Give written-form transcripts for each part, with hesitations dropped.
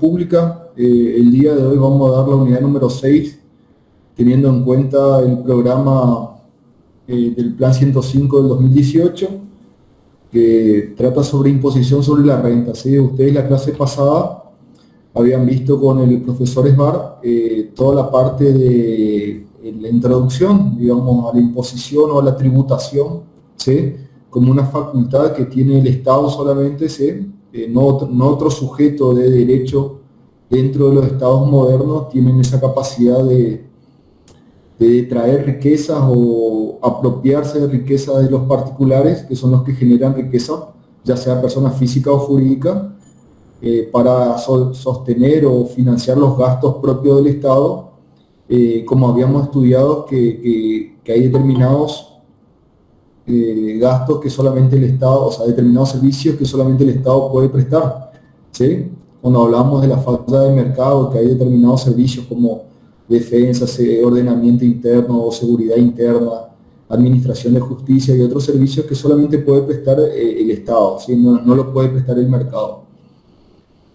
Pública. El día de hoy vamos a dar la unidad número 6, teniendo en cuenta el programa del Plan 105 del 2018, que trata sobre imposición sobre la renta. ¿Sí? Ustedes la clase pasada habían visto con el profesor Esbar toda la parte de la introducción, digamos, a la imposición o a la tributación, ¿sí? Como una facultad que tiene el Estado solamente, ¿sí? No otro sujeto de derecho dentro de los estados modernos tienen esa capacidad de traer riquezas o apropiarse de riqueza de los particulares, que son los que generan riqueza, ya sea persona física o jurídica, para sostener o financiar los gastos propios del Estado, como habíamos estudiado que hay determinados gastos que solamente el Estado, o sea, determinados servicios que solamente el Estado puede prestar, ¿sí? Cuando hablamos de la falta de mercado, que hay determinados servicios como defensa, ordenamiento interno o seguridad interna, administración de justicia y otros servicios que solamente puede prestar el Estado, ¿sí? No lo puede prestar el mercado.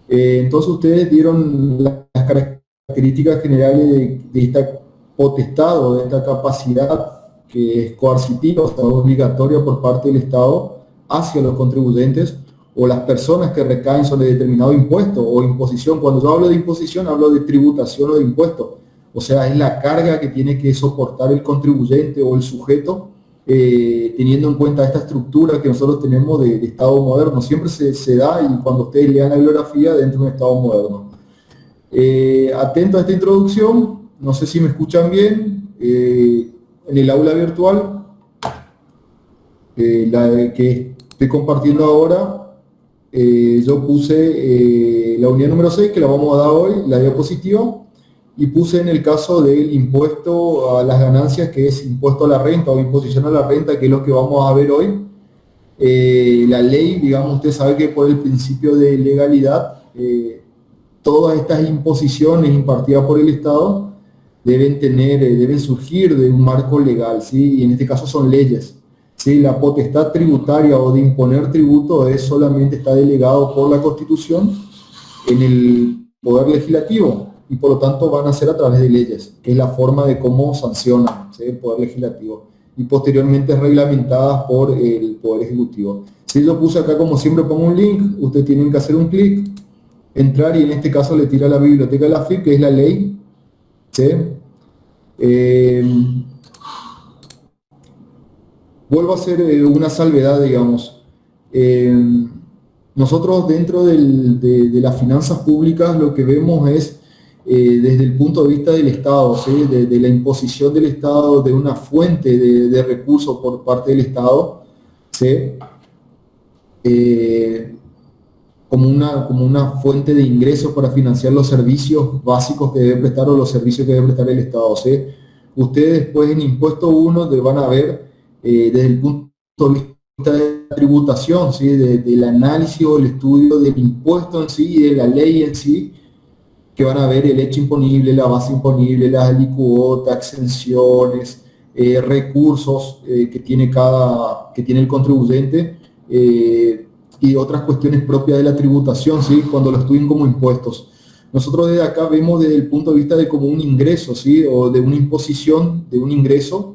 Entonces ustedes dieron las características generales de esta potestad o de esta capacidad que es coercitiva, o sea, obligatoria por parte del Estado hacia los contribuyentes o las personas que recaen sobre determinado impuesto o imposición. Cuando yo hablo de imposición, hablo de tributación o de impuesto. O sea, es la carga que tiene que soportar el contribuyente o el sujeto, teniendo en cuenta esta estructura que nosotros tenemos de Estado moderno. Siempre se da, y cuando ustedes lean la bibliografía, dentro de un Estado moderno. Atento a esta introducción, no sé si me escuchan bien. En el aula virtual, la que estoy compartiendo ahora, yo puse la unidad número 6, que la vamos a dar hoy, la diapositiva, y puse en el caso del impuesto a las ganancias, que es impuesto a la renta o imposición a la renta, que es lo que vamos a ver hoy. La ley, digamos, usted sabe que por el principio de legalidad, todas estas imposiciones impartidas por el Estado deben surgir de un marco legal, ¿sí? Y en este caso son leyes, ¿sí? La potestad tributaria o de imponer tributo solamente está delegado por la Constitución en el Poder Legislativo, y por lo tanto van a ser a través de leyes, que es la forma de cómo sanciona, ¿sí?, el Poder Legislativo, y posteriormente reglamentadas por el Poder Ejecutivo. Si yo puse acá, como siempre, pongo un link, ustedes tienen que hacer un clic, entrar, y en este caso le tira a la biblioteca de la FIP, que es la ley, ¿sí? Vuelvo a hacer una salvedad, digamos. Nosotros dentro de las finanzas públicas lo que vemos es desde el punto de vista del Estado, ¿sí? de la imposición del Estado, de una fuente de recursos por parte del Estado, ¿sí? Como una fuente de ingresos para financiar los servicios básicos que debe prestar o los servicios que debe prestar el Estado, ¿sí? Ustedes después en impuesto 1 van a ver desde el punto de vista de la tributación, ¿sí? Del análisis o el estudio del impuesto en sí y de la ley en sí, que van a ver el hecho imponible, la base imponible, las alícuotas, exenciones, recursos que tiene el contribuyente, y otras cuestiones propias de la tributación, ¿sí?, cuando lo estudien como impuestos. Nosotros desde acá vemos desde el punto de vista de como un ingreso, ¿sí?, o de una imposición de un ingreso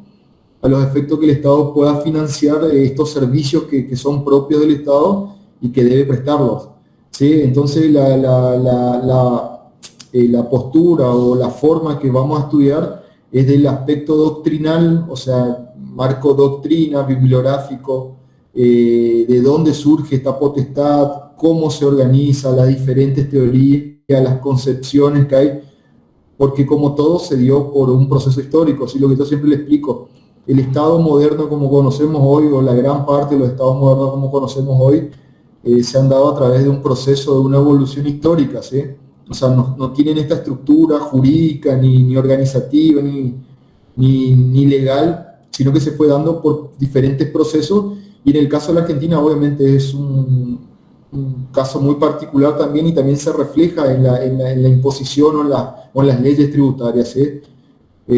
a los efectos que el Estado pueda financiar estos servicios que son propios del Estado y que debe prestarlos, ¿sí? Entonces la postura o la forma que vamos a estudiar es del aspecto doctrinal, o sea, marco doctrina, bibliográfico, de dónde surge esta potestad, cómo se organiza, las diferentes teorías, las concepciones que hay, porque como todo se dio por un proceso histórico, ¿sí? Lo que yo siempre le explico, el Estado moderno como conocemos hoy, o la gran parte de los Estados modernos como conocemos hoy, se han dado a través de un proceso de una evolución histórica, ¿sí? O sea, no tienen esta estructura jurídica, ni organizativa, ni legal, sino que se fue dando por diferentes procesos. Y en el caso de la Argentina, obviamente, es un caso muy particular también, y también se refleja en la imposición o en las leyes tributarias, ¿sí?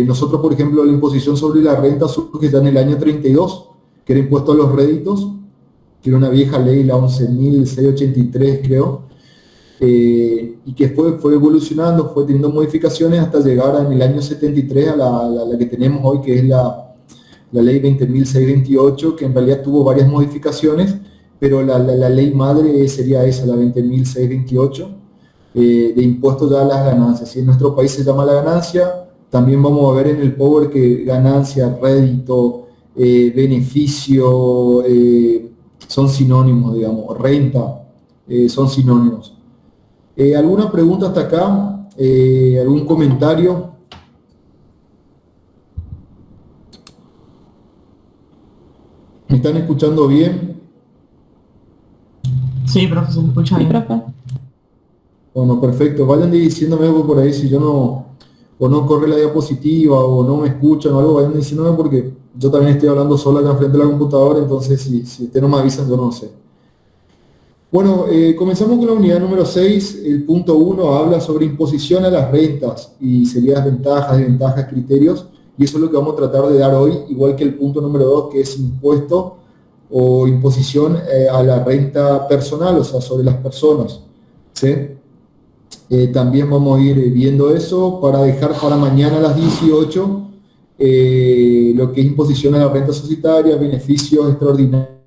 Nosotros, por ejemplo, la imposición sobre la renta surge ya en el año 32, que era impuesto a los réditos, que era una vieja ley, la 11.683, creo, y que fue evolucionando, fue teniendo modificaciones hasta llegar en el año 73 a la que tenemos hoy, que es la ley 20.628, que en realidad tuvo varias modificaciones, pero la ley madre sería esa, la 20.628, de impuestos ya a las ganancias. Si en nuestro país se llama la ganancia, también vamos a ver en el Power que ganancia, rédito, beneficio, son sinónimos, digamos, renta, son sinónimos. ¿Alguna pregunta hasta acá? ¿Algún comentario? ¿Me están escuchando bien? Sí, profe, se me escucha bien. Profe. Bueno, perfecto. Vayan diciéndome algo por ahí si yo o no corre la diapositiva o no me escuchan o algo, vayan diciéndome porque yo también estoy hablando solo acá enfrente de la computadora, entonces si ustedes no me avisan, yo no sé. Bueno, comenzamos con la unidad número 6. El punto 1 habla sobre imposición a las rentas y serían ventajas, desventajas, criterios, y eso es lo que vamos a tratar de dar hoy, igual que el punto número 2, que es impuesto o imposición a la renta personal, o sea, sobre las personas, ¿sí? También vamos a ir viendo eso para dejar para mañana a las 18 lo que es imposición a la renta societaria, beneficios extraordinarios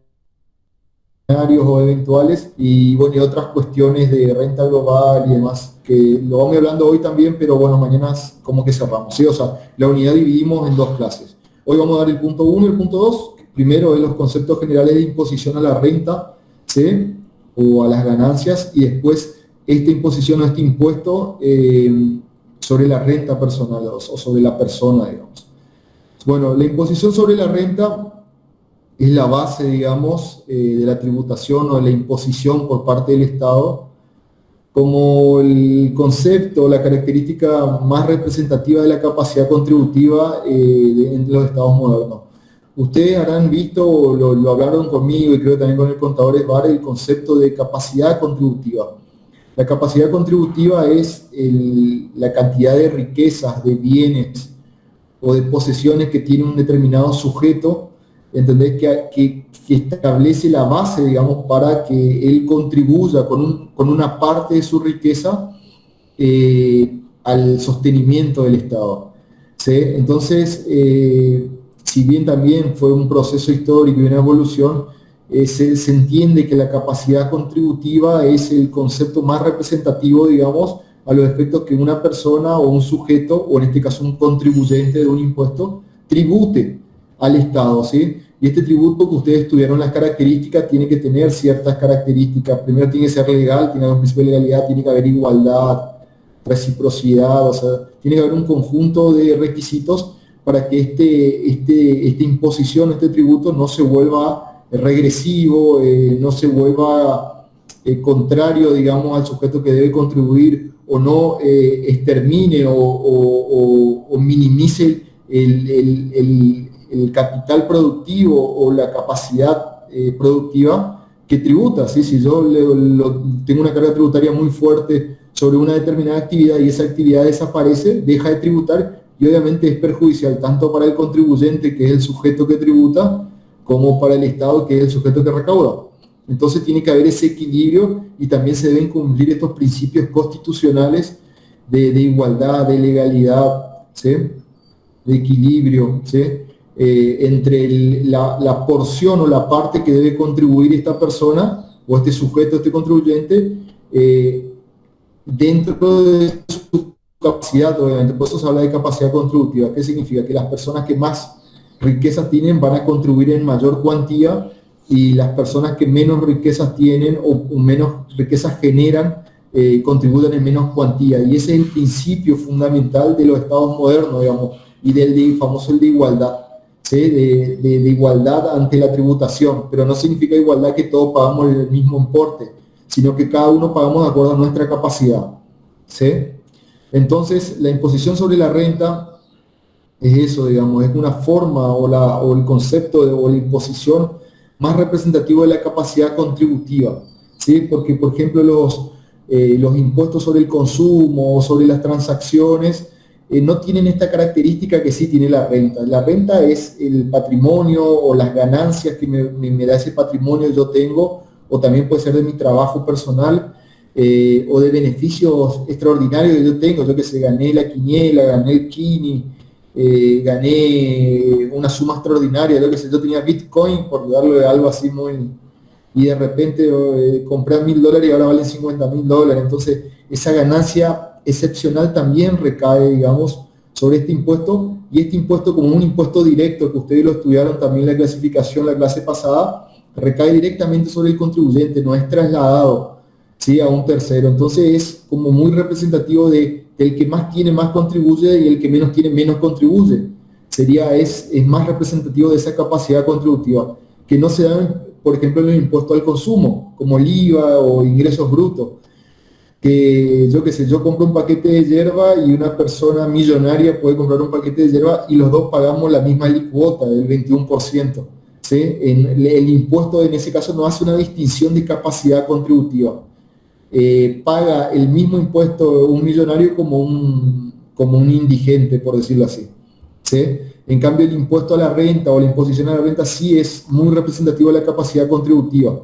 o eventuales, y bueno, y otras cuestiones de renta global y demás, que lo vamos hablando hoy también, pero bueno, mañana como que cerramos, ¿sí? O sea, la unidad dividimos en dos clases. Hoy vamos a dar el punto 1 y el punto 2. Primero es los conceptos generales de imposición a la renta, ¿sí? O a las ganancias, y después esta imposición o este impuesto sobre la renta personal o sobre la persona, digamos. Bueno, la imposición sobre la renta es la base, digamos, de la tributación o de la imposición por parte del Estado, como el concepto, la característica más representativa de la capacidad contributiva en los estados modernos. Ustedes habrán visto, o lo hablaron conmigo y creo también con el contador Esbar, el concepto de capacidad contributiva. La capacidad contributiva es la cantidad de riquezas, de bienes o de posesiones que tiene un determinado sujeto, ¿entendés? Que establece la base, digamos, para que él contribuya con una parte de su riqueza al sostenimiento del Estado, ¿sí? Entonces, si bien también fue un proceso histórico y una evolución, se entiende que la capacidad contributiva es el concepto más representativo, digamos, a los efectos que una persona o un sujeto, o en este caso un contribuyente de un impuesto, tribute al Estado, ¿sí? Y este tributo que ustedes tuvieron las características, tiene que tener ciertas características. Primero tiene que ser legal, tiene que haber un principio de legalidad, tiene que haber igualdad, reciprocidad, o sea, tiene que haber un conjunto de requisitos para que esta imposición, este tributo no se vuelva regresivo, no se vuelva contrario, digamos, al sujeto que debe contribuir, o no extermine o minimice el capital productivo o la capacidad productiva que tributa, ¿sí? Si yo tengo una carga tributaria muy fuerte sobre una determinada actividad y esa actividad desaparece, deja de tributar, y obviamente es perjudicial tanto para el contribuyente, que es el sujeto que tributa, como para el Estado, que es el sujeto que recauda. Entonces tiene que haber ese equilibrio, y también se deben cumplir estos principios constitucionales de igualdad, de legalidad, ¿sí? De equilibrio, ¿sí? Entre la porción o la parte que debe contribuir esta persona o este sujeto, este contribuyente, dentro de su capacidad, obviamente. Por eso se habla de capacidad contributiva. ¿Qué significa? Que las personas que más riquezas tienen van a contribuir en mayor cuantía, y las personas que menos riquezas tienen o menos riquezas generan contribuyen en menos cuantía. Y ese es el principio fundamental de los estados modernos, digamos, y del famoso el de igualdad, ¿sí? De igualdad ante la tributación, pero no significa igualdad que todos pagamos el mismo importe, sino que cada uno pagamos de acuerdo a nuestra capacidad, ¿sí? Entonces, la imposición sobre la renta es eso, digamos, es una forma o el concepto o la imposición más representativo de la capacidad contributiva, ¿sí? Porque, por ejemplo, los impuestos sobre el consumo o sobre las transacciones no tienen esta característica que sí tiene la renta. La renta es el patrimonio o las ganancias que me da ese patrimonio yo tengo, o también puede ser de mi trabajo personal, o de beneficios extraordinarios que yo tengo, yo que sé, gané la quiniela, gané el Kini, gané una suma extraordinaria, yo que sé, yo tenía Bitcoin, por darle algo así muy, y de repente compré a $1000 y ahora valen $50.000, entonces esa ganancia excepcional también recae, digamos, sobre este impuesto, y este impuesto como un impuesto directo, que ustedes lo estudiaron también en la clasificación la clase pasada, recae directamente sobre el contribuyente, no es trasladado, ¿sí?, a un tercero. Entonces es como muy representativo de el que más tiene más contribuye y el que menos tiene menos contribuye. Es más representativo de esa capacidad contributiva, que no se da, por ejemplo, en el impuesto al consumo, como el IVA o ingresos brutos, que yo qué sé, yo compro un paquete de yerba y una persona millonaria puede comprar un paquete de yerba y los dos pagamos la misma alícuota del 21%. ¿Sí? El impuesto en ese caso no hace una distinción de capacidad contributiva. Paga el mismo impuesto un millonario como un indigente, por decirlo así. ¿Sí? En cambio, el impuesto a la renta o la imposición a la renta sí es muy representativo de la capacidad contributiva.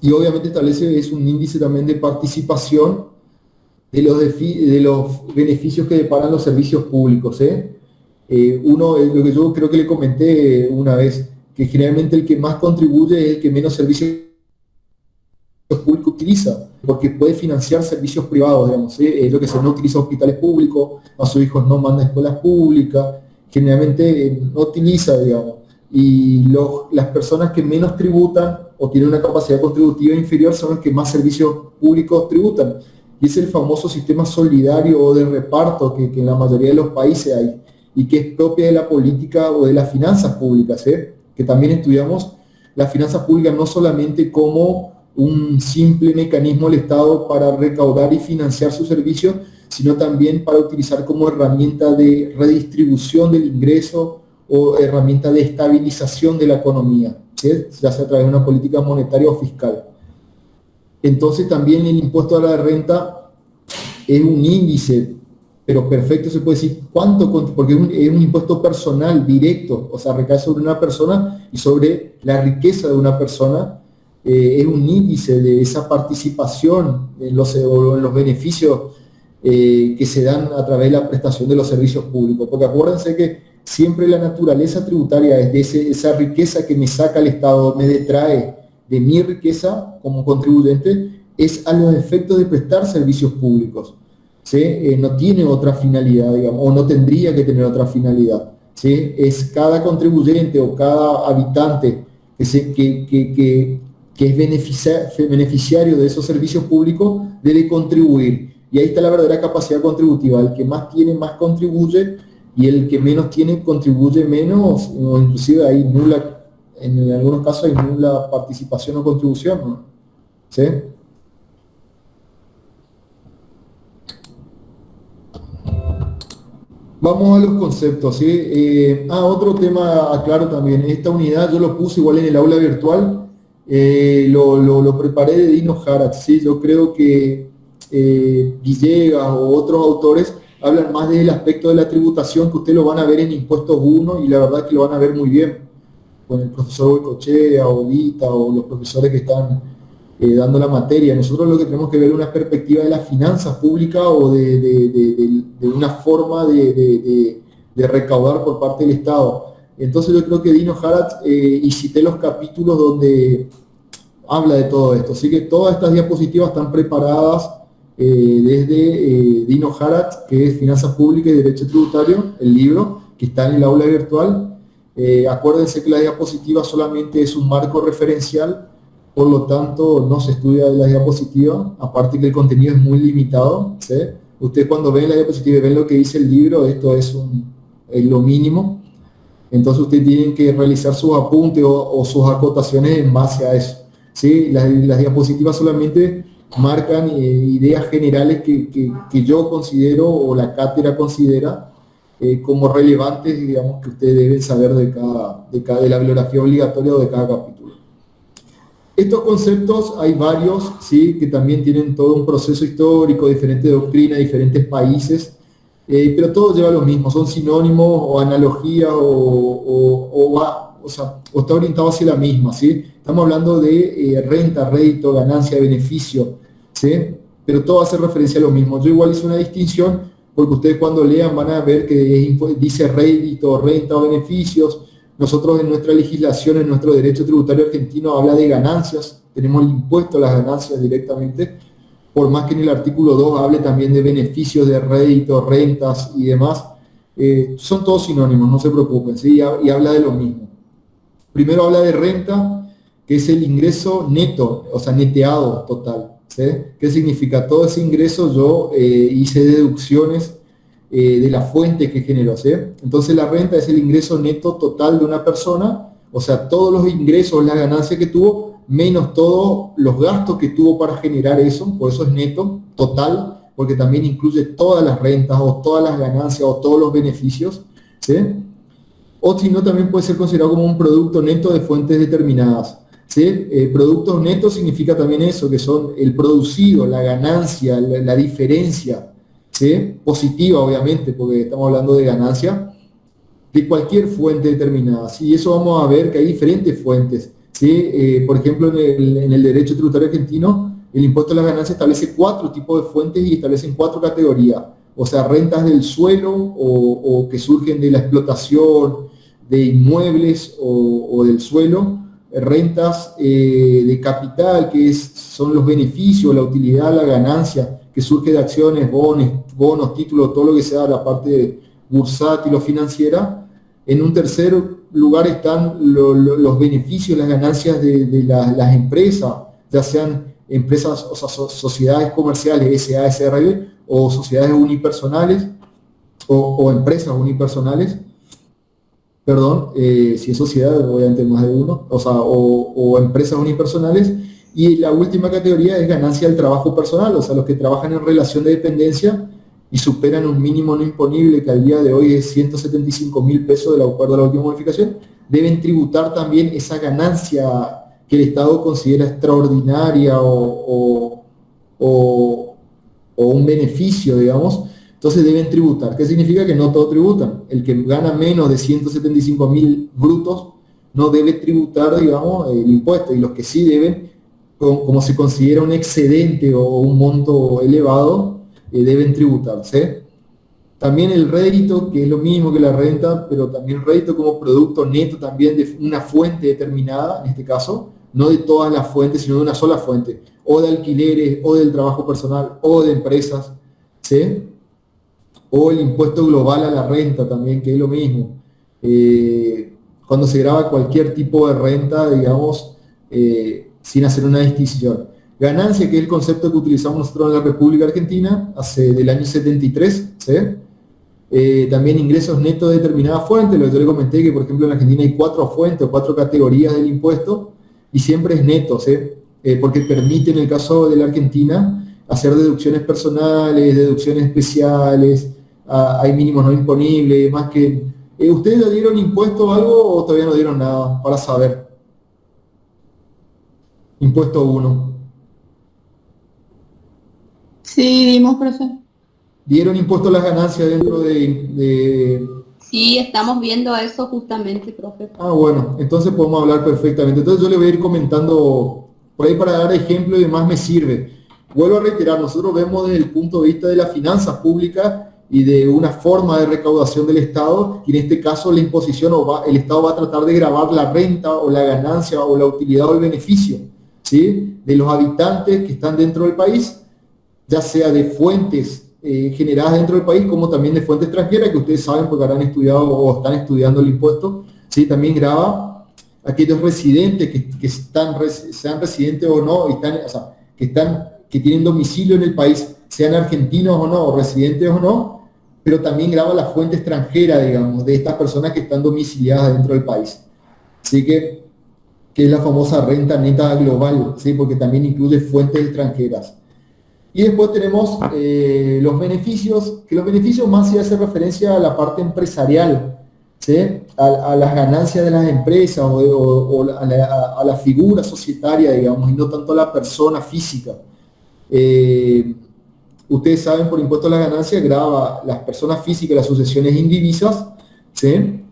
Y obviamente establece un índice también de participación de los beneficios que deparan los servicios públicos. Lo que yo creo que le comenté una vez, que generalmente el que más contribuye es el que menos servicios públicos utiliza, porque puede financiar servicios privados, digamos. Lo que se no utiliza hospitales públicos, a sus hijos no manda a escuelas públicas, generalmente no utiliza, digamos. Y las personas que menos tributan o tienen una capacidad contributiva inferior son los que más servicios públicos tributan. Y es el famoso sistema solidario o de reparto que en la mayoría de los países hay, y que es propia de la política o de las finanzas públicas, que también estudiamos las finanzas públicas no solamente como un simple mecanismo del Estado para recaudar y financiar sus servicios, sino también para utilizar como herramienta de redistribución del ingreso o herramienta de estabilización de la economía, ¿sí?, ya sea a través de una política monetaria o fiscal. Entonces también el impuesto a la renta es un índice, pero perfecto, se puede decir cuánto, porque es un impuesto personal, directo, o sea, recae sobre una persona y sobre la riqueza de una persona. Es un índice de esa participación en los beneficios que se dan a través de la prestación de los servicios públicos, porque acuérdense que siempre la naturaleza tributaria es de esa riqueza que me saca el Estado, me detrae de mi riqueza como contribuyente, es a los efectos de prestar servicios públicos. ¿Sí? No tiene otra finalidad, digamos, o no tendría que tener otra finalidad. ¿Sí? Es cada contribuyente o cada habitante que es beneficiario de esos servicios públicos debe contribuir. Y ahí está la verdadera capacidad contributiva. El que más tiene, más contribuye, y el que menos tiene, contribuye menos, o inclusive hay nula, en algunos casos hay nula participación o contribución, ¿no? ¿Sí? Vamos a los conceptos, ¿sí? Otro tema aclaro también. Esta unidad yo lo puse igual en el aula virtual, lo preparé de Dino Harat, ¿sí? Yo creo que Villegas o otros autores hablan más del aspecto de la tributación, que ustedes lo van a ver en Impuestos 1, y la verdad que lo van a ver muy bien, con el profesor Boicochea, o Dita, o los profesores que están dando la materia. Nosotros lo que tenemos que ver es una perspectiva de las finanzas públicas o de una forma de recaudar por parte del Estado. Entonces yo creo que Dino Harat, y cité los capítulos donde habla de todo esto, así que todas estas diapositivas están preparadas desde Dino Harat, que es Finanzas Públicas y Derecho Tributario, el libro, que está en el aula virtual. Acuérdense que la diapositiva solamente es un marco referencial, por lo tanto no se estudia de la diapositiva, aparte que el contenido es muy limitado, ¿sí? Ustedes cuando ven la diapositiva y ven lo que dice el libro, esto es lo mínimo, entonces ustedes tienen que realizar sus apuntes o sus acotaciones en base a eso, ¿sí? Las diapositivas solamente marcan ideas generales que yo considero, o la cátedra considera, como relevantes, digamos, que ustedes deben saber de la bibliografía obligatoria o de cada capítulo. Estos conceptos hay varios, ¿sí?, que también tienen todo un proceso histórico, diferentes doctrinas, diferentes países, pero todo lleva lo mismo, son sinónimos o analogías o está orientado hacia la misma, ¿sí? Estamos hablando de renta, rédito, ganancia, beneficio. ¿sí? Pero todo hace referencia a lo mismo. Yo igual hice una distinción porque ustedes cuando lean van a ver que dice rédito, renta o beneficios. Nosotros en nuestra legislación, en nuestro derecho tributario argentino, habla de ganancias, tenemos el impuesto a las ganancias directamente, por más que en el artículo 2 hable también de beneficios de rédito, rentas y demás. Son todos sinónimos, no se preocupen, ¿sí? Y habla de lo mismo. Primero habla de renta, que es el ingreso neto, o sea, neteado total. ¿Sí? ¿Qué significa? Todo ese ingreso yo hice deducciones de la fuente que generó. ¿Sí? Entonces la renta es el ingreso neto total de una persona, o sea, todos los ingresos, las ganancias que tuvo, menos todos los gastos que tuvo para generar eso, por eso es neto, total, porque también incluye todas las rentas o todas las ganancias o todos los beneficios. ¿Sí? O si no, también puede ser considerado como un producto neto de fuentes determinadas. ¿Sí? Productos netos significa también eso, que son el producido, la ganancia, la diferencia, ¿sí? Positiva obviamente, porque estamos hablando de ganancia, de cualquier fuente determinada. ¿Sí? Y eso vamos a ver que hay diferentes fuentes. ¿Sí? Por ejemplo, en el derecho tributario argentino, el impuesto a las ganancias establece 4 tipos de fuentes y establecen 4 categorías. O sea, rentas del suelo o que surgen de la explotación de inmuebles o del suelo, rentas de capital, que son los beneficios, la utilidad, la ganancia, que surge de acciones, bonos, títulos, todo lo que sea la parte bursátil o financiera. En un tercer lugar están los beneficios, las ganancias de las empresas, ya sean empresas, o sea, sociedades comerciales, SA, SRL, o sociedades unipersonales, o empresas unipersonales. Perdón, si es sociedad, obviamente más de uno, o sea, o empresas unipersonales. Y la última categoría es ganancia del trabajo personal, o sea, los que trabajan en relación de dependencia y superan un mínimo no imponible que al día de hoy es 175.000 pesos de acuerdo a la última modificación, deben tributar también esa ganancia que el Estado considera extraordinaria o un beneficio, digamos. Entonces deben tributar. ¿Qué significa? Que no todos tributan. El que gana menos de 175.000 brutos no debe tributar, digamos, el impuesto. Y los que sí deben, como se considera un excedente o un monto elevado, deben tributarse. También el rédito, que es lo mismo que la renta, pero también el rédito como producto neto también de una fuente determinada, en este caso, no de todas las fuentes, sino de una sola fuente, o de alquileres, o del trabajo personal, o de empresas, ¿sí? O el impuesto global a la renta también, que es lo mismo. Cuando se graba cualquier tipo de renta, digamos, sin hacer una distinción. Ganancia, que es el concepto que utilizamos nosotros en la República Argentina, del año 73, ¿sí? También ingresos netos de determinada fuente, lo que yo le comenté, que por ejemplo en Argentina hay 4 fuentes o 4 categorías del impuesto, y siempre es neto, ¿sí? Porque permite en el caso de la Argentina hacer deducciones personales, deducciones especiales, hay mínimos no imponibles, más que... ¿Ustedes le dieron impuesto o algo o todavía no dieron nada para saber? Impuesto 1. Sí, dimos, profe. ¿Dieron impuesto a las ganancias dentro de... Sí, estamos viendo eso justamente, profe. Ah, bueno, entonces podemos hablar perfectamente. Entonces yo le voy a ir comentando por ahí para dar ejemplo y demás me sirve. Vuelvo a reiterar, nosotros vemos desde el punto de vista de las finanzas públicas y de una forma de recaudación del Estado, y en este caso la imposición el Estado va a tratar de gravar la renta o la ganancia o la utilidad o el beneficio, ¿sí? De los habitantes que están dentro del país, ya sea de fuentes generadas dentro del país como también de fuentes extranjeras, que ustedes saben porque habrán estudiado o están estudiando el impuesto, ¿sí? También grava aquellos residentes sean residentes o no, que tienen domicilio en el país, sean argentinos o no, o residentes o no, pero también grava la fuente extranjera, digamos, de estas personas que están domiciliadas dentro del país. Así que es la famosa renta neta global, ¿sí? Porque también incluye fuentes extranjeras. Y después tenemos los beneficios, que los beneficios más se hace referencia a la parte empresarial, ¿sí? A las ganancias de las empresas o a la figura societaria, digamos, y no tanto a la persona física. Ustedes saben, por impuesto a la ganancia grava las personas físicas, las sucesiones indivisas, ¿sí?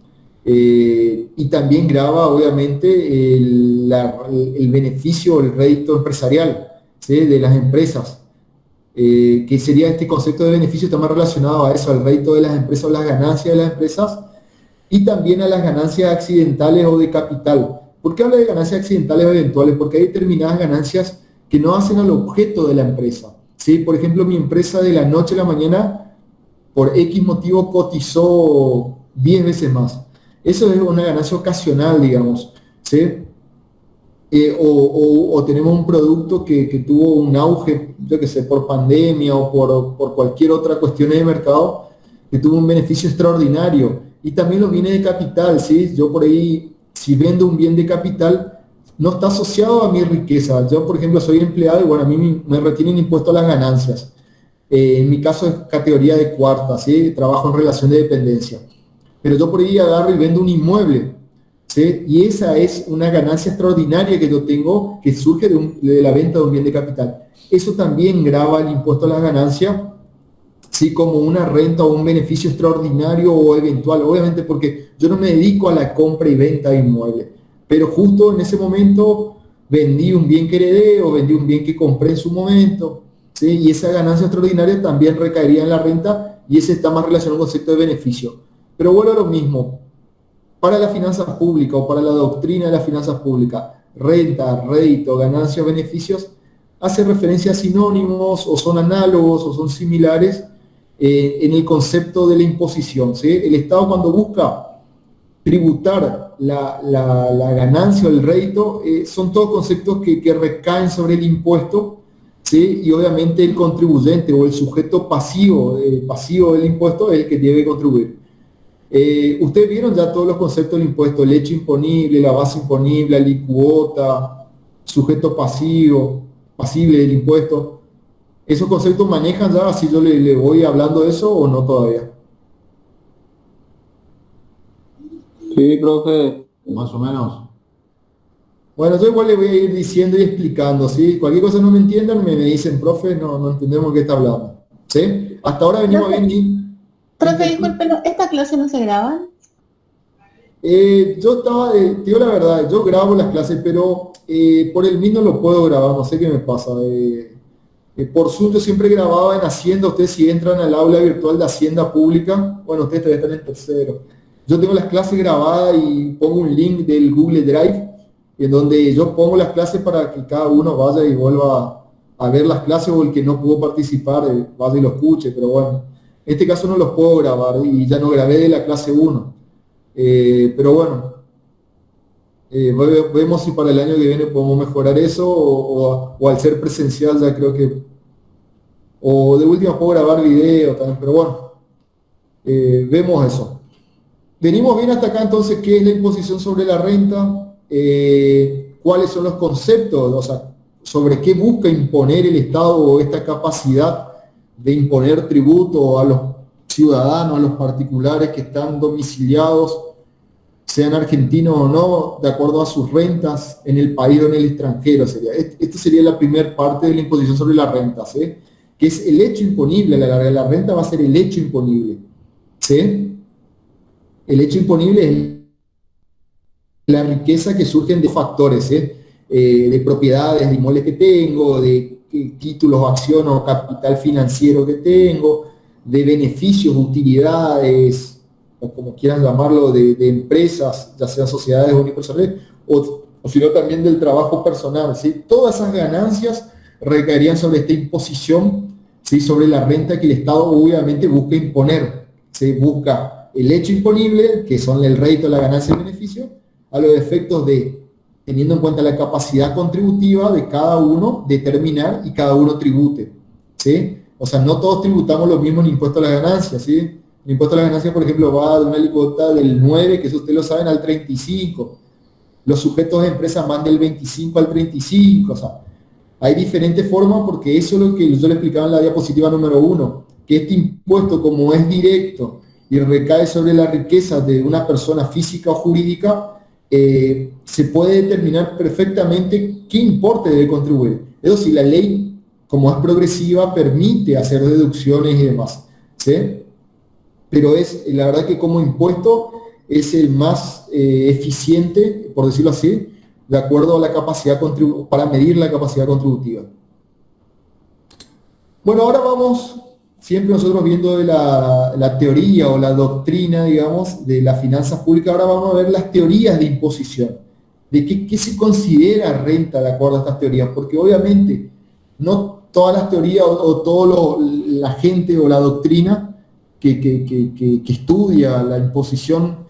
Y también grava, obviamente, el beneficio, el rédito empresarial. ¿sí? De las empresas, que sería este concepto de beneficio, está más relacionado a eso, al rédito de las empresas o las ganancias de las empresas, y también a las ganancias accidentales o de capital. ¿Por qué habla de ganancias accidentales o eventuales? Porque hay determinadas ganancias que no hacen al objeto de la empresa, ¿sí? Por ejemplo, mi empresa de la noche a la mañana, por X motivo, cotizó 10 veces más. Eso es una ganancia ocasional, digamos, ¿sí? O tenemos un producto que tuvo un auge, yo que sé, por pandemia o por cualquier otra cuestión de mercado, que tuvo un beneficio extraordinario. Y también los bienes de capital, ¿sí? Yo por ahí, si vendo un bien de capital, no está asociado a mi riqueza. Yo, por ejemplo, soy empleado y bueno, a mí me retienen impuesto a las ganancias. En mi caso es categoría de cuarta, ¿sí? Trabajo en relación de dependencia. Pero yo por ahí agarro y vendo un inmueble, ¿sí? Y esa es una ganancia extraordinaria que yo tengo que surge de la venta de un bien de capital. Eso también grava el impuesto a las ganancias, ¿sí? Como una renta o un beneficio extraordinario o eventual, obviamente porque yo no me dedico a la compra y venta de inmuebles, pero justo en ese momento vendí un bien que heredé o vendí un bien que compré en su momento, ¿sí? Y esa ganancia extraordinaria también recaería en la renta y ese está más relacionado al concepto de beneficio. Pero vuelvo a lo mismo, para las finanzas públicas o para la doctrina de las finanzas públicas, renta, rédito, ganancias, beneficios, hace referencia a sinónimos o son análogos o son similares en el concepto de la imposición, ¿sí? El Estado cuando busca tributar la ganancia o el rédito, son todos conceptos que recaen sobre el impuesto, ¿sí? Y obviamente el contribuyente o el sujeto pasivo del impuesto es el que debe contribuir. Ustedes vieron ya todos los conceptos del impuesto, el hecho imponible, la base imponible, la licuota, sujeto pasible del impuesto. ¿Esos conceptos manejan ya, si yo le voy hablando de eso o no todavía? Sí, profe, más o menos. Bueno, yo igual le voy a ir diciendo y explicando, ¿sí? Cualquier cosa no me entiendan, me dicen, profe, no entendemos qué está hablando, ¿sí? Hasta ahora venimos Profe, bien. profe, disculpe, ¿esta clase no se graba? Yo estaba, te digo la verdad, yo grabo las clases, pero por el mío no lo puedo grabar, no sé qué me pasa. Por Zoom yo siempre grababa en Hacienda, ustedes si entran al aula virtual de Hacienda Pública, bueno, ustedes todavía están en tercero. Yo tengo las clases grabadas y pongo un link del Google Drive, en donde yo pongo las clases para que cada uno vaya y vuelva a ver las clases o el que no pudo participar, vaya y lo escuche, pero bueno, en este caso no los puedo grabar y ya no grabé de la clase 1. Pero bueno, vemos si para el año que viene podemos mejorar eso o al ser presencial ya creo que, o de última puedo grabar video también, pero bueno, vemos eso. Venimos bien hasta acá entonces, ¿qué es la imposición sobre la renta? ¿Cuáles son los conceptos? O sea, sobre qué busca imponer el Estado o esta capacidad de imponer tributo a los ciudadanos, a los particulares que están domiciliados, sean argentinos o no, de acuerdo a sus rentas en el país o en el extranjero. Esta sería la primera parte de la imposición sobre las rentas, ¿sí? Que es el hecho imponible. La renta va a ser el hecho imponible, ¿sí? El hecho imponible es la riqueza que surgen de factores, de propiedades, de inmuebles que tengo, de títulos, acciones o capital financiero que tengo, de beneficios, utilidades, o como quieran llamarlo, de empresas, ya sean sociedades o unipersonales, o sino también del trabajo personal, ¿sí? Todas esas ganancias recaerían sobre esta imposición, ¿sí? Sobre la renta que el Estado obviamente busca imponer, ¿sí? Busca el hecho imponible, que son el rédito, la ganancia y el beneficio, a los efectos de, teniendo en cuenta la capacidad contributiva de cada uno, determinar y cada uno tribute, ¿sí? O sea, no todos tributamos lo mismo en impuesto a las ganancias, ¿sí? El impuesto a las ganancias, por ejemplo, va de una alícuota del 9, que eso ustedes lo saben, al 35. Los sujetos de empresas van del 25 al 35, o sea, hay diferentes formas porque eso es lo que yo le explicaba en la diapositiva número 1, que este impuesto, como es directo y recae sobre la riqueza de una persona física o jurídica, se puede determinar perfectamente qué importe debe contribuir. Eso sí, la ley, como es progresiva, permite hacer deducciones y demás, ¿sí? Pero es, la verdad que como impuesto es el más eficiente, por decirlo así, de acuerdo a la capacidad para medir la capacidad contributiva. Bueno, ahora vamos, siempre nosotros viendo de la teoría o la doctrina, digamos, de las finanzas públicas, ahora vamos a ver las teorías de imposición, de qué se considera renta de acuerdo a estas teorías, porque obviamente no todas las teorías o toda la gente o la doctrina que estudia la imposición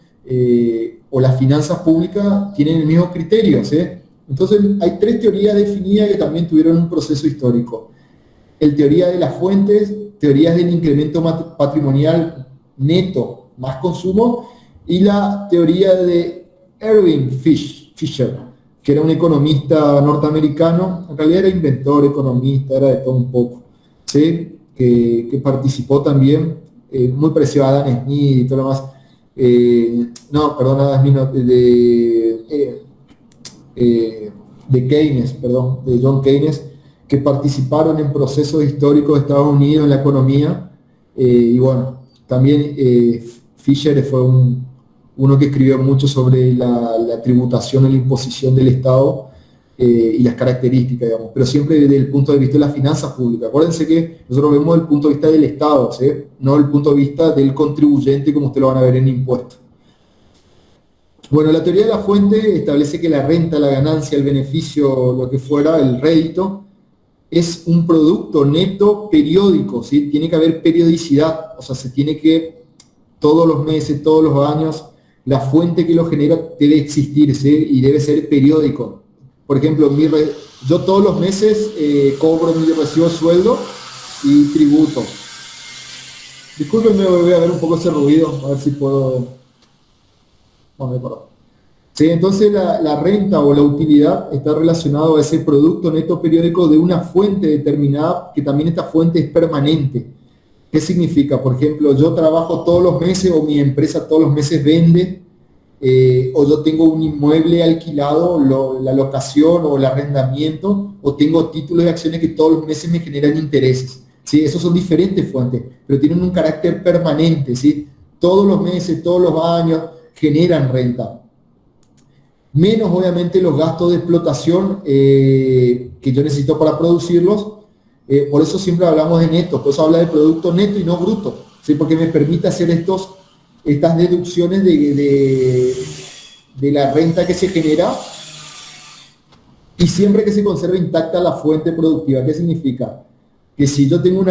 o las finanzas públicas tienen el mismo criterio, ¿sí? Entonces hay tres teorías definidas que también tuvieron un proceso histórico. El teoría de las fuentes, teorías del incremento patrimonial neto más consumo, y la teoría de Erwin Fisher, que era un economista norteamericano, en realidad era inventor, economista, era de todo un poco, ¿sí? que participó también, muy parecido a Adam Smith y todo lo demás. No, perdón, Adam Smith, no, de Keynes, perdón, de John Keynes, que participaron en procesos históricos de Estados Unidos en la economía, y bueno, también Fisher fue uno que escribió mucho sobre la tributación y la imposición del Estado y las características, digamos, pero siempre desde el punto de vista de las finanzas públicas. Acuérdense que nosotros vemos el punto de vista del Estado, ¿sí? No el punto de vista del contribuyente, como ustedes lo van a ver en impuestos. Bueno, la teoría de la fuente establece que la renta, la ganancia, el beneficio, lo que fuera, el rédito, es un producto neto periódico, ¿sí? Tiene que haber periodicidad, o sea, se tiene que, todos los meses, todos los años, la fuente que lo genera debe existir, ¿sí? Y debe ser periódico. Por ejemplo, yo todos los meses cobro mi recibo de sueldo y tributo. Discúlpenme, voy a ver un poco ese ruido, a ver si puedo... Bueno, perdón. Sí, entonces la renta o la utilidad está relacionado a ese producto neto periódico de una fuente determinada, que también esta fuente es permanente. ¿Qué significa? Por ejemplo, yo trabajo todos los meses o mi empresa todos los meses vende, o yo tengo un inmueble alquilado, la locación o el arrendamiento, o tengo títulos de acciones que todos los meses me generan intereses. ¿Sí? Esos son diferentes fuentes, pero tienen un carácter permanente, ¿sí? Todos los meses, todos los años generan renta. Menos obviamente los gastos de explotación que yo necesito para producirlos. Por eso siempre hablamos de neto, por eso habla de producto neto y no bruto, ¿sí? Porque me permite hacer estas deducciones de la renta que se genera, y siempre que se conserve intacta la fuente productiva. ¿Qué significa? Que si yo tengo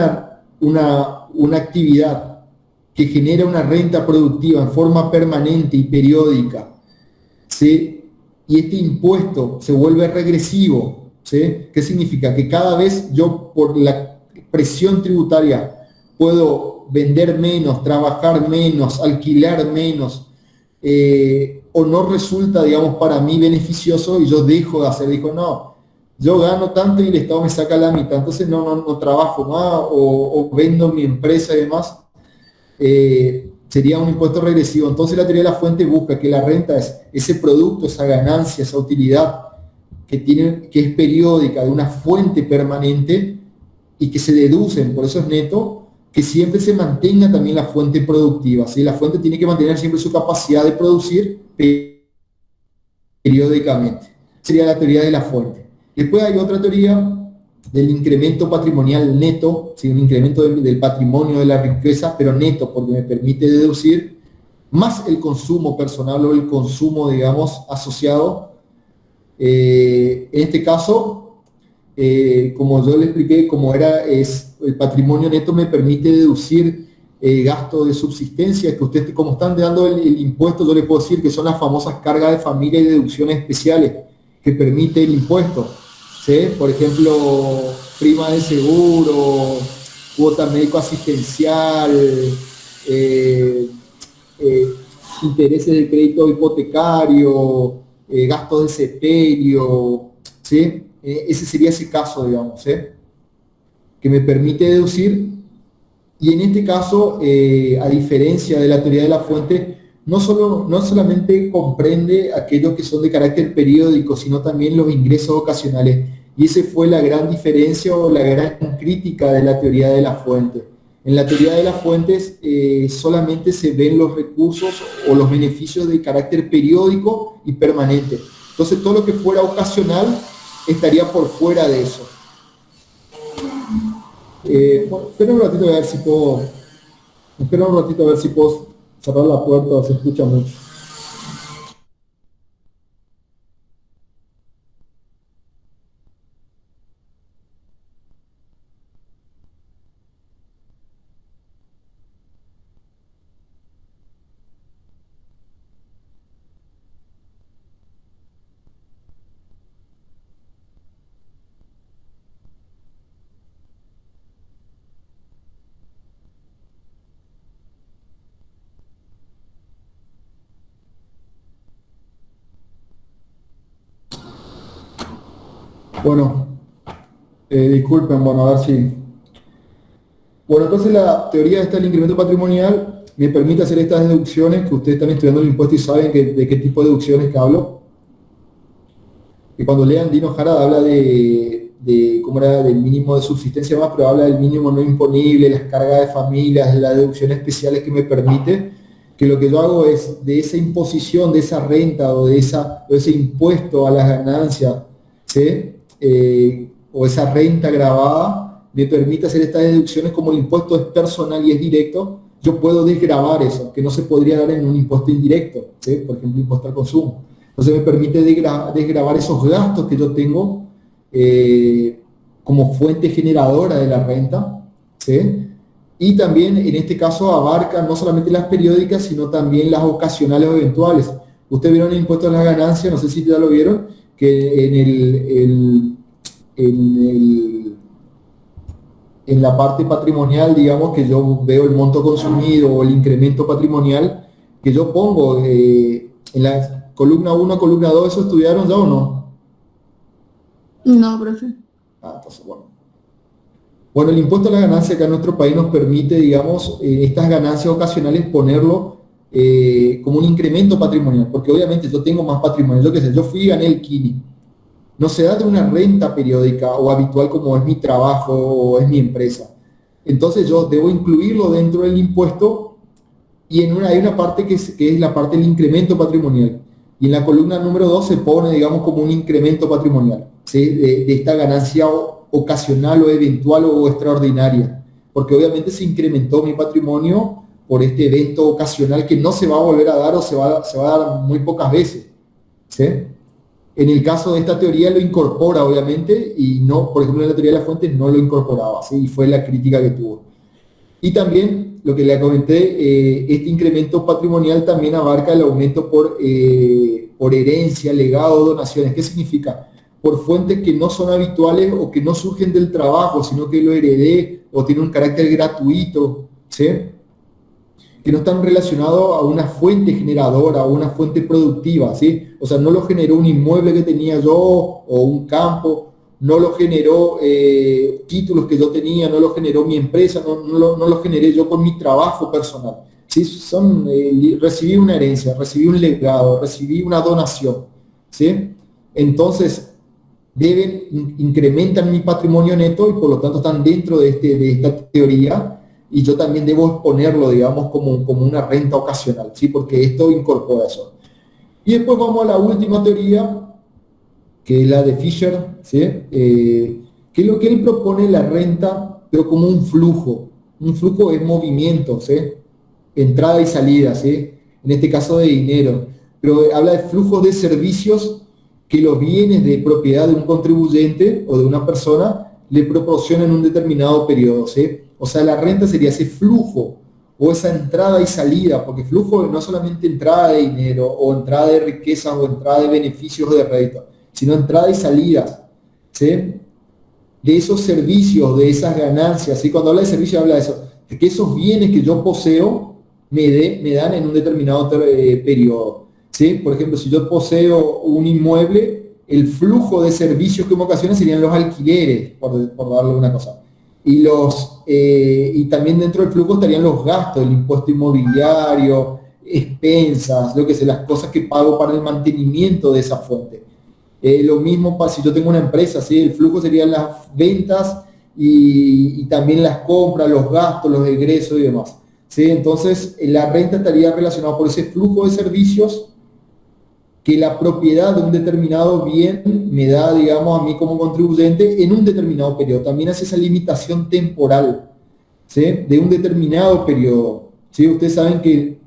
una actividad que genera una renta productiva en forma permanente y periódica, ¿sí? Y este impuesto se vuelve regresivo, ¿sí? ¿Qué significa? Que cada vez yo, por la presión tributaria, puedo vender menos, trabajar menos, alquilar menos, o no resulta, digamos, para mí beneficioso, y yo dejo de hacer. Digo, no, yo gano tanto y el Estado me saca la mitad, entonces no trabajo más, o vendo mi empresa y demás. Sería un impuesto regresivo. Entonces la teoría de la fuente busca que la renta es ese producto, esa ganancia, esa utilidad que es periódica, de una fuente permanente, y que se deducen, por eso es neto, que siempre se mantenga también la fuente productiva, ¿sí? La fuente tiene que mantener siempre su capacidad de producir periódicamente. Sería la teoría de la fuente. Después hay otra teoría del incremento patrimonial neto, ¿sí? Un incremento del patrimonio, de la riqueza, pero neto, porque me permite deducir más el consumo personal o el consumo, digamos, asociado. En este caso, como yo le expliqué, el patrimonio neto me permite deducir gastos de subsistencia, que ustedes, como están dando el impuesto, yo les puedo decir que son las famosas cargas de familia y deducciones especiales que permite el impuesto. ¿Sí? Por ejemplo, prima de seguro, cuota médico asistencial, intereses de crédito hipotecario, gastos de sepelio, ¿sí? Ese sería ese caso, digamos, ¿sí? Que me permite deducir. Y en este caso, a diferencia de la teoría de la fuente, no solamente comprende aquellos que son de carácter periódico, sino también los ingresos ocasionales. Y esa fue la gran diferencia o la gran crítica de la teoría de la fuente. En la teoría de las fuentes solamente se ven los recursos o los beneficios de carácter periódico y permanente. Entonces todo lo que fuera ocasional estaría por fuera de eso. Bueno, espera un ratito a ver si puedo cerrar la puerta, se escucha mucho. Bueno, disculpen, bueno, a ver si... Bueno, entonces la teoría esta del incremento patrimonial me permite hacer estas deducciones, que ustedes están estudiando el impuesto y saben de qué tipo de deducciones que hablo. Que cuando lean Dino Harad habla cómo era del mínimo de subsistencia más, pero habla del mínimo no imponible, las cargas de familias, las deducciones especiales que me permite, que lo que yo hago es de esa imposición, de esa renta o de ese impuesto a las ganancias, ¿sí? O esa renta grabada, me permite hacer estas deducciones. Como el impuesto es personal y es directo, yo puedo desgravar eso, que no se podría dar en un impuesto indirecto, ¿sí? Por ejemplo, impuesto al consumo. Entonces me permite desgravar esos gastos que yo tengo como fuente generadora de la renta, ¿sí? Y también en este caso abarca no solamente las periódicas, sino también las ocasionales o eventuales. Ustedes vieron el impuesto a las ganancias, no sé si ya lo vieron, que en la parte patrimonial, digamos, que yo veo el monto consumido o el incremento patrimonial, que yo pongo en la columna 1, columna 2, ¿eso estudiaron ya o no? No, profe. Entonces, bueno. Bueno, el impuesto a la ganancia acá en nuestro país nos permite, digamos, estas ganancias ocasionales ponerlo como un incremento patrimonial, porque obviamente yo tengo más patrimonio. Yo qué sé, yo fui y gané el Kini. No se da de una renta periódica o habitual como es mi trabajo o es mi empresa. Entonces yo debo incluirlo dentro del impuesto, y hay una parte que es la parte del incremento patrimonial. Y en la columna número 2 se pone, digamos, como un incremento patrimonial, ¿sí? De esta ganancia ocasional o eventual o extraordinaria. Porque obviamente se incrementó mi patrimonio por este evento ocasional que no se va a volver a dar o se va a dar muy pocas veces, ¿sí? En el caso de esta teoría lo incorpora, obviamente, y no, por ejemplo, en la teoría de la fuente no lo incorporaba, ¿sí? Y fue la crítica que tuvo. Y también, lo que le comenté, este incremento patrimonial también abarca el aumento por herencia, legado, donaciones. ¿Qué significa? Por fuentes que no son habituales o que no surgen del trabajo, sino que lo heredé o tiene un carácter gratuito, ¿sí? Que no están relacionados a una fuente generadora, a una fuente productiva, ¿sí? O sea, no lo generó un inmueble que tenía yo o un campo, no lo generó títulos que yo tenía, no lo generó mi empresa, no lo generé yo con mi trabajo personal, ¿sí? Recibí una herencia, recibí un legado, recibí una donación, ¿sí? Entonces, incrementan mi patrimonio neto y por lo tanto están dentro de esta teoría. Y yo también debo exponerlo, digamos, como una renta ocasional, ¿sí? Porque esto incorpora eso. Y después vamos a la última teoría, que es la de Fisher, ¿sí? Que es lo que él propone, la renta, pero como un flujo. Un flujo es movimiento, ¿sí? Entrada y salida, ¿sí? En este caso de dinero. Pero habla de flujos de servicios que los bienes de propiedad de un contribuyente o de una persona le proporcionan en un determinado periodo, ¿sí? O sea, la renta sería ese flujo o esa entrada y salida, porque flujo no solamente entrada de dinero o entrada de riquezas o entrada de beneficios o de rédito, sino entrada y salidas, ¿sí? De esos servicios, de esas ganancias, ¿sí? Cuando habla de servicios habla de eso, de que esos bienes que yo poseo me dan en un determinado periodo, ¿sí? Por ejemplo, si yo poseo un inmueble, el flujo de servicios que me ocasiona serían los alquileres, por darle una cosa. Y también dentro del flujo estarían los gastos, el impuesto inmobiliario, expensas, lo que sea, las cosas que pago para el mantenimiento de esa fuente. Lo mismo si yo tengo una empresa, ¿sí? El flujo serían las ventas y también las compras, los gastos, los egresos y demás, ¿sí? Entonces, la renta estaría relacionada por ese flujo de servicios que la propiedad de un determinado bien me da, digamos, a mí como contribuyente en un determinado periodo. También hace esa limitación temporal, ¿sí? De un determinado periodo, ¿sí? Ustedes saben que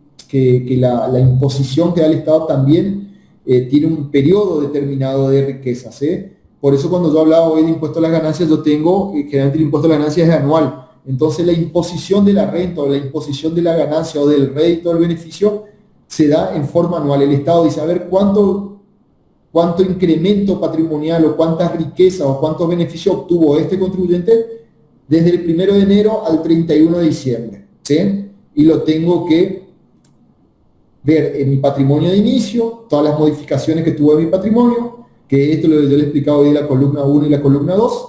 la imposición que da el Estado también tiene un periodo determinado de riqueza, ¿sí? Por eso cuando yo hablaba hoy de impuesto a las ganancias, yo tengo, generalmente el impuesto a las ganancias es anual. Entonces la imposición de la renta o la imposición de la ganancia o del rédito o del beneficio se da en forma anual. El Estado dice, a ver, ¿cuánto incremento patrimonial o cuántas riquezas o cuántos beneficios obtuvo este contribuyente desde el 1 de enero al 31 de diciembre? ¿Sí? Y lo tengo que ver en mi patrimonio de inicio, todas las modificaciones que tuvo en mi patrimonio, que esto yo le he explicado hoy en la columna 1 y la columna 2,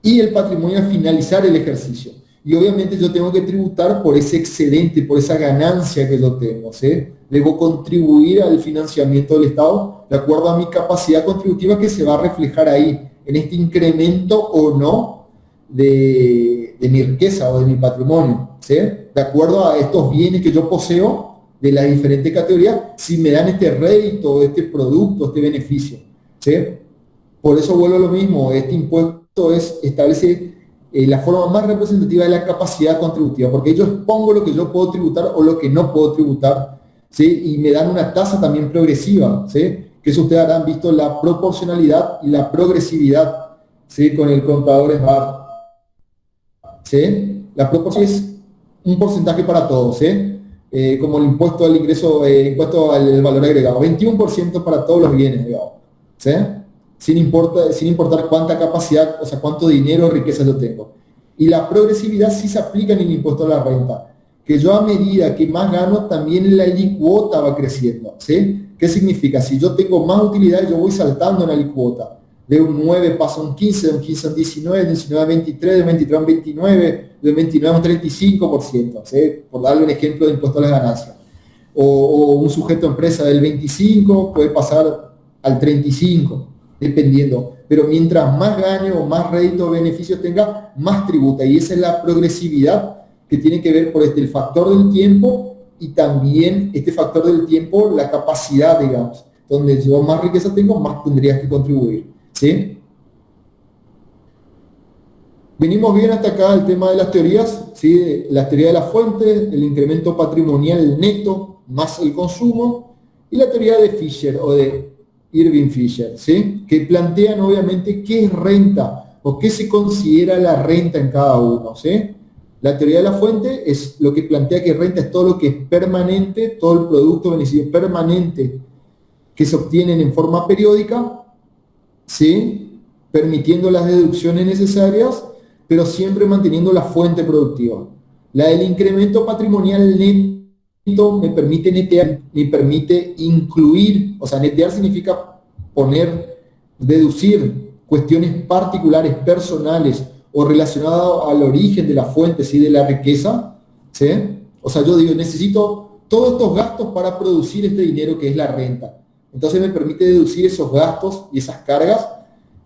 y el patrimonio al finalizar el ejercicio. Y obviamente yo tengo que tributar por ese excedente, por esa ganancia que yo tengo, ¿sí? Debo contribuir al financiamiento del Estado de acuerdo a mi capacidad contributiva que se va a reflejar ahí, en este incremento o no de mi riqueza o de mi patrimonio, ¿sí? De acuerdo a estos bienes que yo poseo de las diferentes categorías, si me dan este rédito, este producto, este beneficio, ¿sí? Por eso vuelvo a lo mismo, este impuesto establece la forma más representativa de la capacidad contributiva, porque yo expongo lo que yo puedo tributar o lo que no puedo tributar, ¿sí? Y me dan una tasa también progresiva, ¿sí? Que eso ustedes habrán visto la proporcionalidad y la progresividad, ¿sí? Con el contador SMART, ¿sí? La proporción es un porcentaje para todos, ¿sí? Como el impuesto al ingreso, impuesto al valor agregado, 21% para todos los bienes, digamos, ¿sí? Sin importar cuánta capacidad, o sea, cuánto dinero o riqueza yo tengo. Y la progresividad sí se aplica en el impuesto a la renta, que yo a medida que más gano, también la alícuota va creciendo, ¿sí? ¿Qué significa? Si yo tengo más utilidad, yo voy saltando en la alícuota. De un 9 paso a un 15, de un 15 a un 19, de 19 a 23, de 23 a un 29, de 29 a un 35%, ¿sí? Por darle un ejemplo de impuesto a las ganancias. O un sujeto empresa del 25 puede pasar al 35, dependiendo. Pero mientras más gane o más rédito o beneficios tenga, más tributa. Y esa es la progresividad que tiene que ver por el factor del tiempo y también este factor del tiempo, la capacidad, digamos. Donde yo más riqueza tengo, más tendrías que contribuir, ¿sí? Venimos bien hasta acá el tema de las teorías, ¿sí? La teoría de las fuentes, el incremento patrimonial neto más el consumo, y la teoría de Fisher o de Irving Fisher, ¿sí? Que plantean obviamente qué es renta o qué se considera la renta en cada uno, ¿sí? La teoría de la fuente es lo que plantea que renta es todo lo que es permanente, todo el producto beneficio permanente que se obtienen en forma periódica, ¿sí? Permitiendo las deducciones necesarias, pero siempre manteniendo la fuente productiva. La del incremento patrimonial neto me permite netear, me permite incluir, o sea, netear significa poner, deducir cuestiones particulares, personales o relacionadas al origen de la fuente, ¿sí? De la riqueza, ¿sí? O sea, yo digo, necesito todos estos gastos para producir este dinero que es la renta. Entonces me permite deducir esos gastos y esas cargas.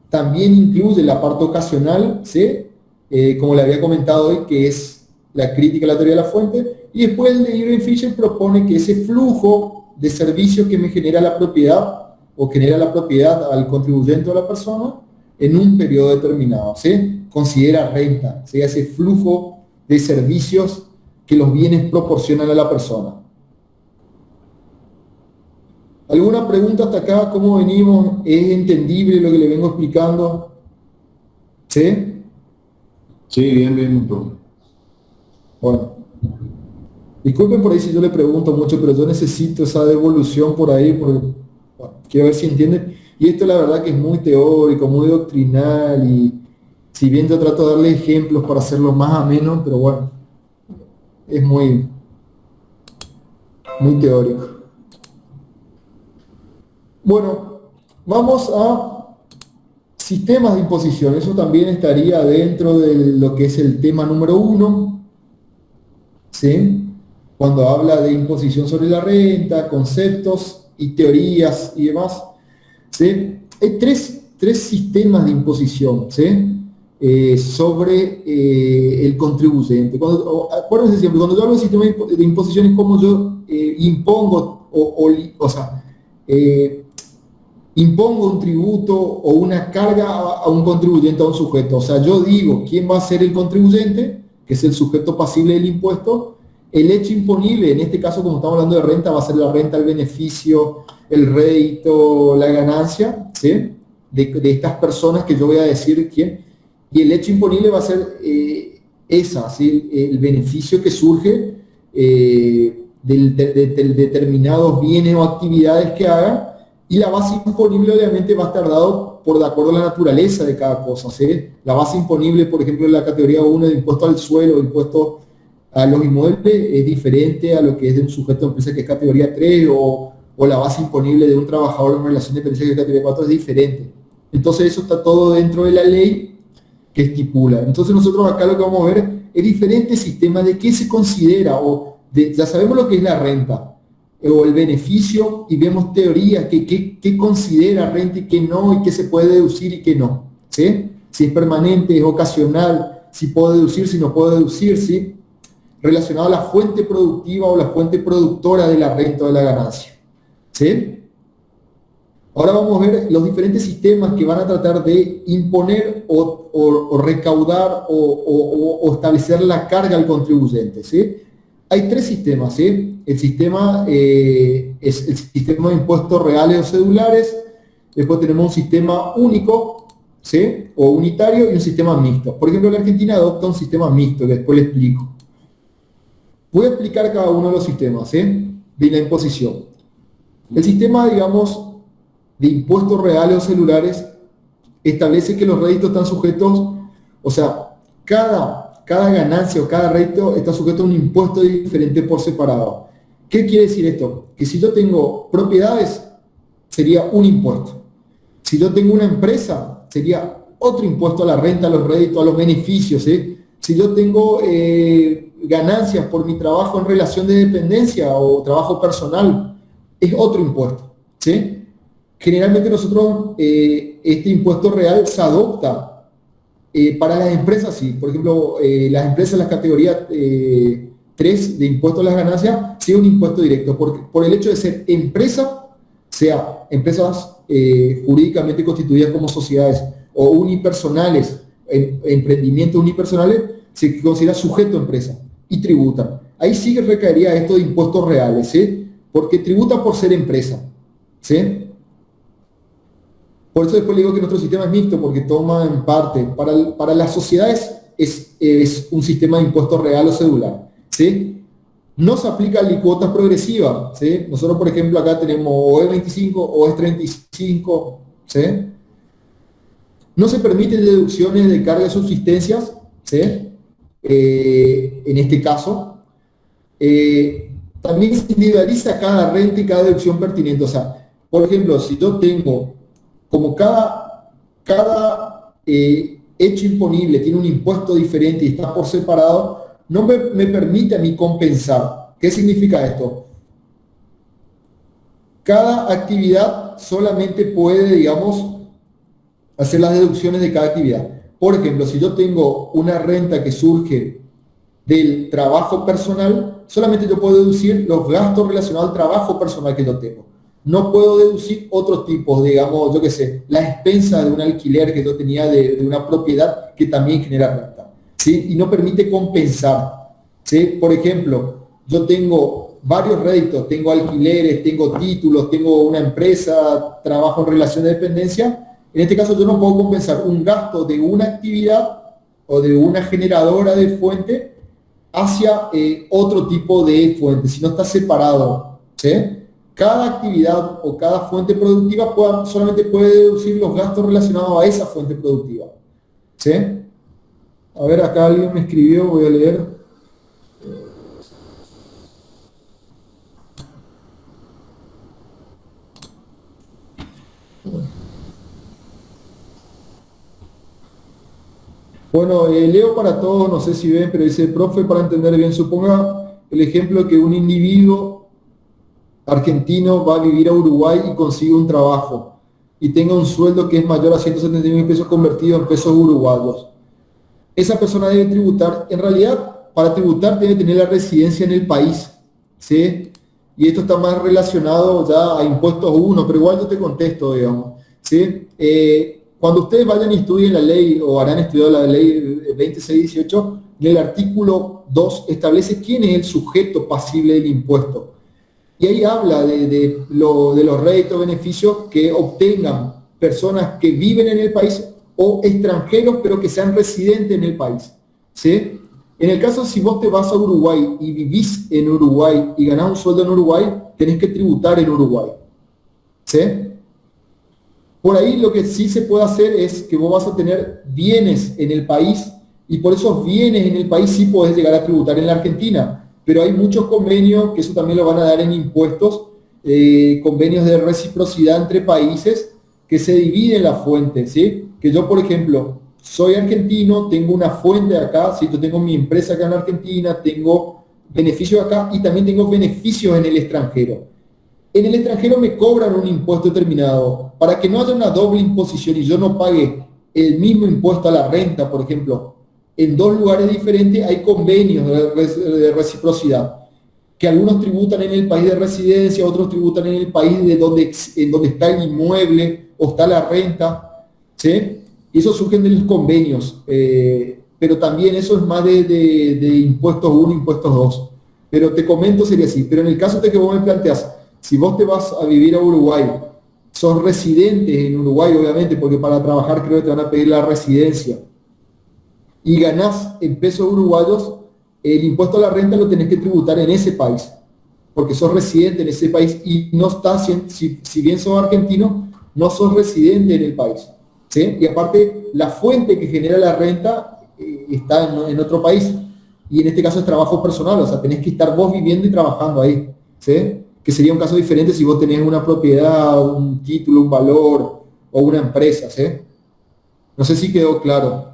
También incluye la parte ocasional, ¿sí? Como le había comentado hoy, que es la crítica a la teoría de la fuente. Y después el de Irving Fisher propone que ese flujo de servicios que me genera la propiedad o genera la propiedad al contribuyente o a la persona en un periodo determinado, ¿sí? Considera renta, ¿sí? Ese flujo de servicios que los bienes proporcionan a la persona. ¿Alguna pregunta hasta acá? ¿Cómo venimos? ¿Es entendible lo que le vengo explicando? ¿Sí? Sí, bien, bien, profe. Bueno. Disculpen por ahí si yo le pregunto mucho, pero yo necesito esa devolución por ahí, porque bueno, quiero ver si entienden. Y esto la verdad que es muy teórico, muy doctrinal, y si bien yo trato de darle ejemplos para hacerlo más ameno, pero bueno, es muy teórico. Bueno, vamos a sistemas de imposición. Eso también estaría dentro de lo que es el tema número 1, ¿sí? Cuando habla de imposición sobre la renta, conceptos y teorías y demás, ¿sí? Hay tres sistemas de imposición, ¿sí? Sobre el contribuyente. Acuérdense siempre, cuando yo hablo de sistema de imposición es como yo impongo, o sea, impongo un tributo o una carga a un contribuyente, a un sujeto. O sea, yo digo quién va a ser el contribuyente, que es el sujeto pasible del impuesto. El hecho imponible, en este caso, como estamos hablando de renta, va a ser la renta, el beneficio, el rédito, la ganancia, ¿sí? De estas personas que yo voy a decir quién. Y el hecho imponible va a ser ¿sí? El beneficio que surge de determinados bienes o actividades que haga. Y la base imponible obviamente va a estar dado por de acuerdo a la naturaleza de cada cosa, ¿sí? La base imponible, por ejemplo, en la categoría 1 de impuesto al suelo, impuesto a los inmuebles, es diferente a lo que es de un sujeto de empresa que es categoría 3 o la base imponible de un trabajador en relación de dependencia que es categoría 4 es diferente. Entonces eso está todo dentro de la ley que estipula. Entonces nosotros acá lo que vamos a ver es diferentes sistemas de qué se considera ya sabemos lo que es la renta o el beneficio y vemos teorías que considera renta y qué no, y qué se puede deducir y qué no, ¿sí? Si es permanente, es ocasional, si puedo deducir, si no puedo deducir, ¿sí? Relacionado a la fuente productiva o la fuente productora de la renta o de la ganancia, ¿sí? Ahora vamos a ver los diferentes sistemas que van a tratar de imponer o recaudar o establecer la carga al contribuyente, ¿sí? Hay tres sistemas, ¿sí? El sistema es el sistema de impuestos reales o cedulares, después tenemos un sistema único, ¿sí? O unitario y un sistema mixto. Por ejemplo, la Argentina adopta un sistema mixto, que después le explico. Voy a explicar cada uno de los sistemas, ¿sí? De la imposición. El sistema, digamos, de impuestos reales o celulares establece que los réditos están sujetos, o sea, cada ganancia o cada rédito está sujeto a un impuesto diferente por separado. ¿Qué quiere decir esto? Que si yo tengo propiedades, sería un impuesto. Si yo tengo una empresa, sería otro impuesto a la renta, a los réditos, a los beneficios, ¿sí? Si yo tengo ganancias por mi trabajo en relación de dependencia o trabajo personal, es otro impuesto, ¿sí? Generalmente nosotros, este impuesto real se adopta para las empresas, sí. Por ejemplo, las empresas, las categorías 3 de impuesto a las ganancias, sí un impuesto directo, por el hecho de ser empresa, sea empresas jurídicamente constituidas como sociedades o unipersonales, emprendimientos unipersonales, se considera sujeto a empresa y tributan. Ahí sí que recaería esto de impuestos reales, ¿sí? Porque tributa por ser empresa, ¿sí? Por eso después le digo que nuestro sistema es mixto, porque toma en parte, para las sociedades es un sistema de impuesto real o cedular, ¿sí? No se aplica alicuotas progresivas, ¿sí? Nosotros, por ejemplo, acá tenemos o es 25 o es 35, ¿sí? No se permiten deducciones de cargas y subsistencias, ¿sí? En este caso. También se individualiza cada renta y cada deducción pertinente. O sea, por ejemplo, si yo tengo como cada hecho imponible tiene un impuesto diferente y está por separado, no me permite a mí compensar. ¿Qué significa esto? Cada actividad solamente puede, digamos, hacer las deducciones de cada actividad. Por ejemplo, si yo tengo una renta que surge del trabajo personal, solamente yo puedo deducir los gastos relacionados al trabajo personal que yo tengo. No puedo deducir otros tipos, digamos, yo qué sé, la expensa de un alquiler que yo tenía de una propiedad que también genera renta, ¿sí? Y no permite compensar, ¿sí? Por ejemplo, yo tengo varios réditos, tengo alquileres, tengo títulos, tengo una empresa, trabajo en relación de dependencia. En este caso yo no puedo compensar un gasto de una actividad o de una generadora de fuente hacia otro tipo de fuente, si no está separado, ¿sí? Cada actividad o cada fuente productiva solamente puede deducir los gastos relacionados a esa fuente productiva, ¿sí? A ver, acá alguien me escribió, voy a leer. Bueno, leo para todos, no sé si ven, pero dice, profe, para entender bien, suponga el ejemplo que un individuo argentino va a vivir a Uruguay y consigue un trabajo y tenga un sueldo que es mayor a 171.000 pesos convertido en pesos uruguayos. Esa persona debe tributar, en realidad, para tributar debe tener la residencia en el país, ¿sí? y esto está más relacionado ya a impuestos 1, pero igual yo te contesto, digamos, ¿sí? Cuando ustedes vayan y estudien la ley, o harán estudiado la ley 2618, en el artículo 2 establece quién es el sujeto pasible del impuesto. Y ahí habla de los réditos, beneficios que obtengan personas que viven en el país o extranjeros, pero que sean residentes en el país, ¿sí? En el caso, si vos te vas a Uruguay y vivís en Uruguay y ganás un sueldo en Uruguay, tenés que tributar en Uruguay, ¿sí? Por ahí lo que sí se puede hacer es que vos vas a tener bienes en el país y por esos bienes en el país sí podés llegar a tributar en la Argentina. Pero hay muchos convenios que eso también lo van a dar en impuestos, convenios de reciprocidad entre países que se dividen la fuente, ¿sí? Que yo, por ejemplo, soy argentino, tengo una fuente acá, ¿sí? Yo tengo mi empresa acá en Argentina, tengo beneficios acá y también tengo beneficios en el extranjero. En el extranjero me cobran un impuesto determinado. Para que no haya una doble imposición y yo no pague el mismo impuesto a la renta, por ejemplo, en dos lugares diferentes hay convenios de reciprocidad, que algunos tributan en el país de residencia, otros tributan en el país en donde está el inmueble o está la renta, ¿sí? Y eso surgen de los convenios, pero también eso es más de impuestos 1, impuestos 2. Pero te comento, sería así. Pero en el caso de que vos me planteas, si vos te vas a vivir a Uruguay, sos residente en Uruguay, obviamente, porque para trabajar creo que te van a pedir la residencia, y ganás en pesos uruguayos, el impuesto a la renta lo tenés que tributar en ese país, porque sos residente en ese país y no estás, si bien sos argentino, no sos residente en el país, ¿sí? Y aparte, la fuente que genera la renta está en otro país, y en este caso es trabajo personal, o sea, tenés que estar vos viviendo y trabajando ahí, ¿sí? Que sería un caso diferente si vos tenés una propiedad, un título, un valor o una empresa, ¿sí? No sé si quedó claro.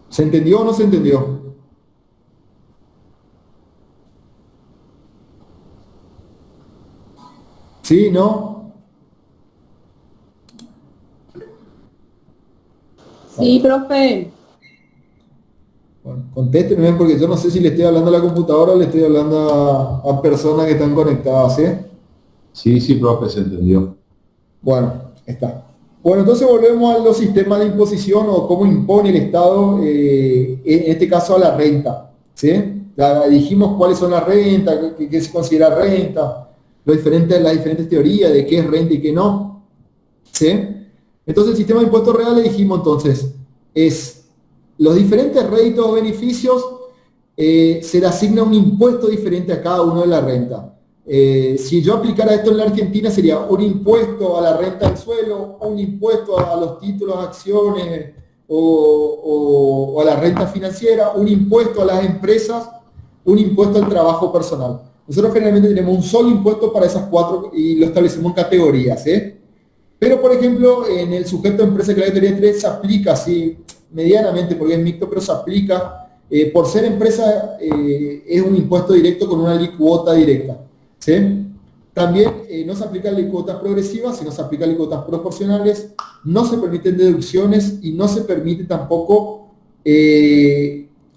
¿Se entendió o no se entendió? ¿Sí? ¿No? Sí, profe. Bueno, contéstenme porque yo no sé si le estoy hablando a la computadora o le estoy hablando a personas que están conectadas, ¿sí? Sí, sí, profe, se entendió. Bueno, está. Bueno, entonces volvemos a los sistemas de imposición o cómo impone el Estado, en este caso a la renta, ¿sí? Ya dijimos cuáles son las rentas, qué se considera renta, las diferentes teorías de qué es renta y qué no, ¿sí? Entonces el sistema de impuestos reales dijimos entonces, es los diferentes réditos o beneficios, se le asigna un impuesto diferente a cada uno de la renta. Si yo aplicara esto en la Argentina sería un impuesto a la renta del suelo, un impuesto a los títulos, acciones o a la renta financiera, un impuesto a las empresas, un impuesto al trabajo personal. Nosotros generalmente tenemos un solo impuesto para esas cuatro y lo establecemos en categorías, ¿eh? Pero, por ejemplo, en el sujeto de empresa que la categoría 3 se aplica así medianamente, porque es mixto, pero se aplica, por ser empresa, es un impuesto directo con una alícuota directa, ¿sí? También no se aplican alícuotas progresivas, sino se aplican alícuotas proporcionales, no se permiten deducciones y no se permite tampoco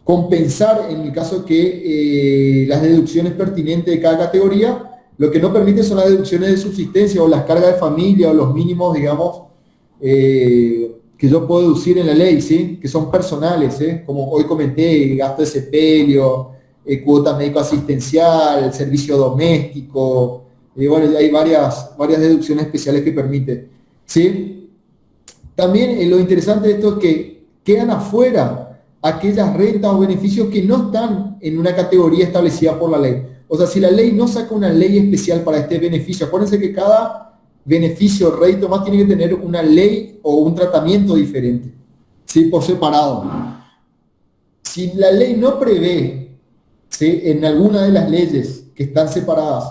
compensar en el caso que las deducciones pertinentes de cada categoría. Lo que no permite son las deducciones de subsistencia o las cargas de familia o los mínimos, digamos, que yo puedo deducir en la ley, ¿sí? Que son personales, ¿eh? Como hoy comenté, gasto de sepelio, cuota médico asistencial, servicio doméstico, bueno, hay varias deducciones especiales que permite, ¿sí? También lo interesante de esto es que quedan afuera aquellas rentas o beneficios que no están en una categoría establecida por la ley. O sea, si la ley no saca una ley especial para este beneficio, acuérdense que cada beneficio o rédito más tiene que tener una ley o un tratamiento diferente, ¿sí? Por separado. Si la ley no prevé, ¿sí? En alguna de las leyes que están separadas,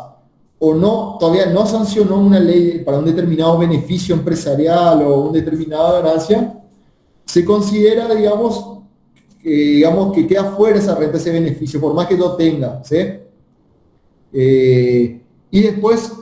o no, todavía no sancionó una ley para un determinado beneficio empresarial o una determinada ganancia, se considera, digamos, que queda fuera esa renta, ese beneficio, por más que lo tenga, ¿sí? Y después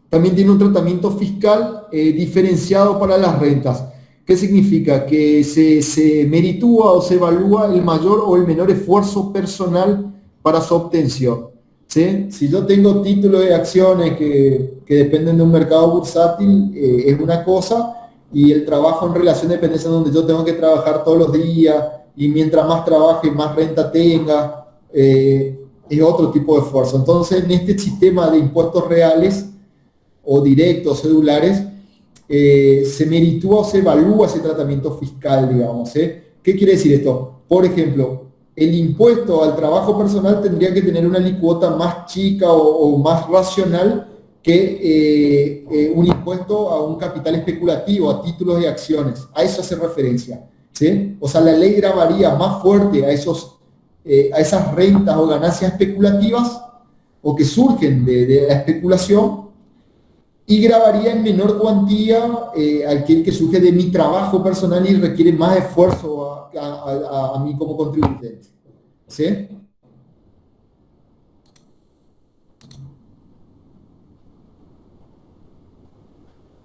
también tiene un tratamiento fiscal diferenciado para las rentas, ¿Qué significa? Que se meritúa o se evalúa el mayor o el menor esfuerzo personal para su obtención. ¿Sí? Si yo tengo títulos de acciones que dependen de un mercado bursátil, es una cosa, y el trabajo en relación de dependencia donde yo tengo que trabajar todos los días, y mientras más trabaje, más renta tenga, es otro tipo de esfuerzo. Entonces, en este sistema de impuestos reales o directos, cedulares, se meritúa o se evalúa ese tratamiento fiscal, digamos. ¿Qué quiere decir esto? Por ejemplo, el impuesto al trabajo personal tendría que tener una alícuota más chica o más racional que un impuesto a un capital especulativo, a títulos y acciones. A eso hace referencia. ¿Sí? O sea, la ley grabaría más fuerte a esas rentas o ganancias especulativas o que surgen de la especulación, y grabaría en menor cuantía aquel que surge de mi trabajo personal y requiere más esfuerzo a mí como contribuyente. ¿Sí?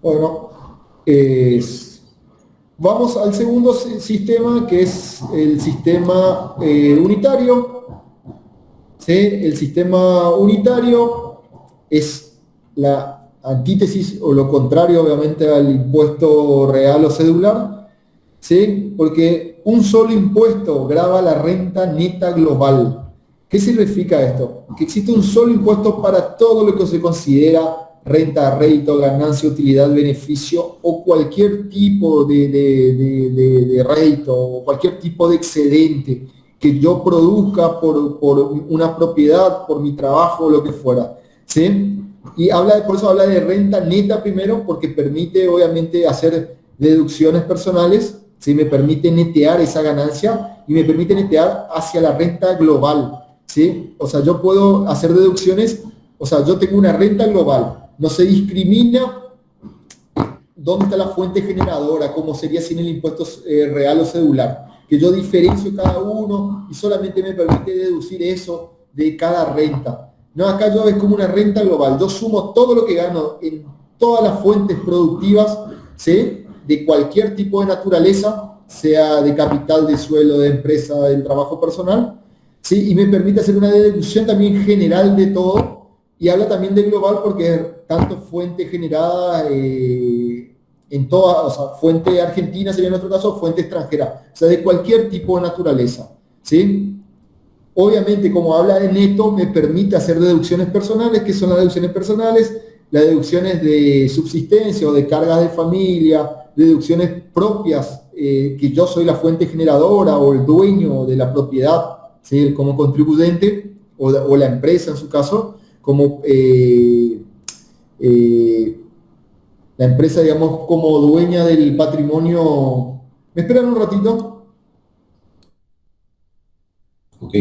Bueno, vamos al segundo sistema, que es el sistema unitario. ¿Sí? El sistema unitario es la antítesis o lo contrario, obviamente, al impuesto real o cedular. ¿Sí? Porque un solo impuesto grava la renta neta global. ¿Qué significa esto? Que existe un solo impuesto para todo lo que se considera renta, rédito, ganancia, utilidad, beneficio o cualquier tipo de rédito o cualquier tipo de excedente que yo produzca por una propiedad, por mi trabajo o lo que fuera. ¿Sí? Y por eso habla de renta neta primero, porque permite obviamente hacer deducciones personales, ¿sí? Me permite netear esa ganancia y me permite netear hacia la renta global. ¿Sí? O sea, yo puedo hacer deducciones, o sea, yo tengo una renta global, no se discrimina dónde está la fuente generadora, como sería sin el impuesto real o cedular, que yo diferencio cada uno y solamente me permite deducir eso de cada renta. No, acá yo es como una renta global, yo sumo todo lo que gano en todas las fuentes productivas, ¿sí? De cualquier tipo de naturaleza, sea de capital, de suelo, de empresa, del trabajo personal, ¿sí? Y me permite hacer una deducción también general de todo, y habla también de global porque tanto fuente generada en toda, o sea, fuente argentina sería en nuestro caso, fuente extranjera, o sea, de cualquier tipo de naturaleza, ¿sí? Obviamente, como habla de neto, me permite hacer deducciones personales. ¿Qué son las deducciones personales? Las deducciones de subsistencia o de cargas de familia, deducciones propias, que yo soy la fuente generadora o el dueño de la propiedad, ¿sí? Como contribuyente, o la empresa en su caso, como eh, la empresa, digamos, como dueña del patrimonio. ¿Me esperan un ratito? Ok.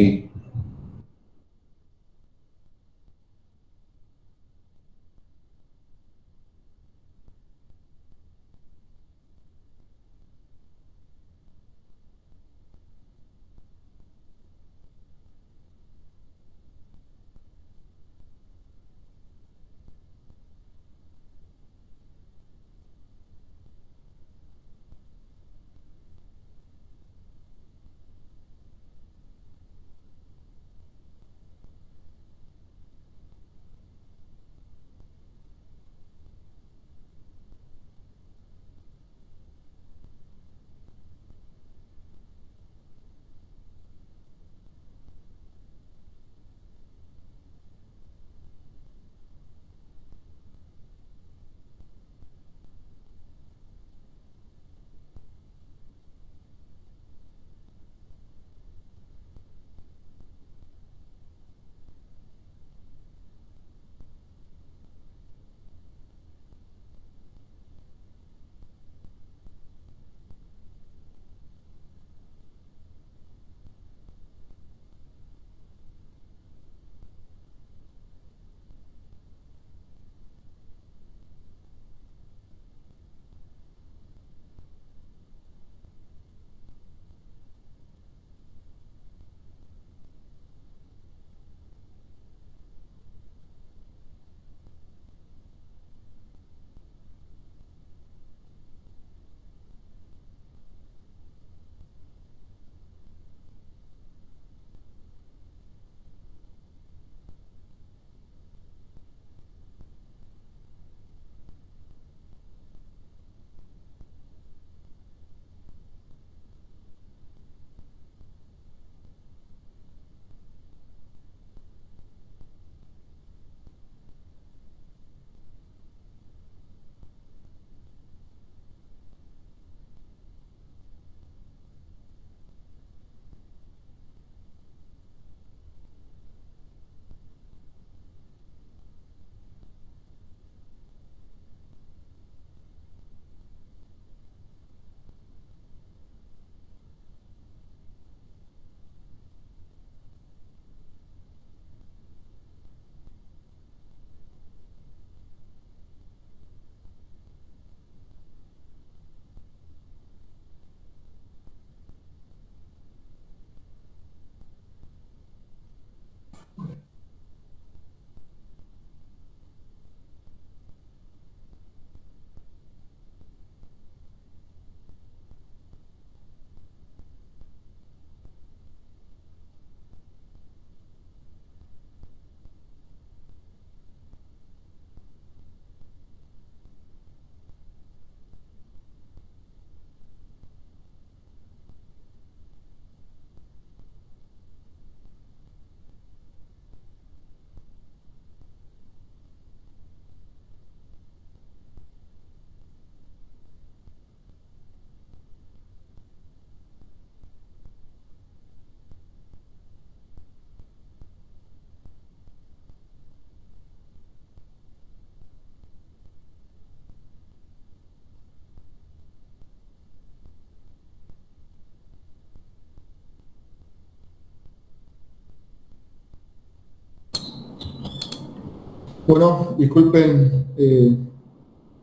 Bueno, disculpen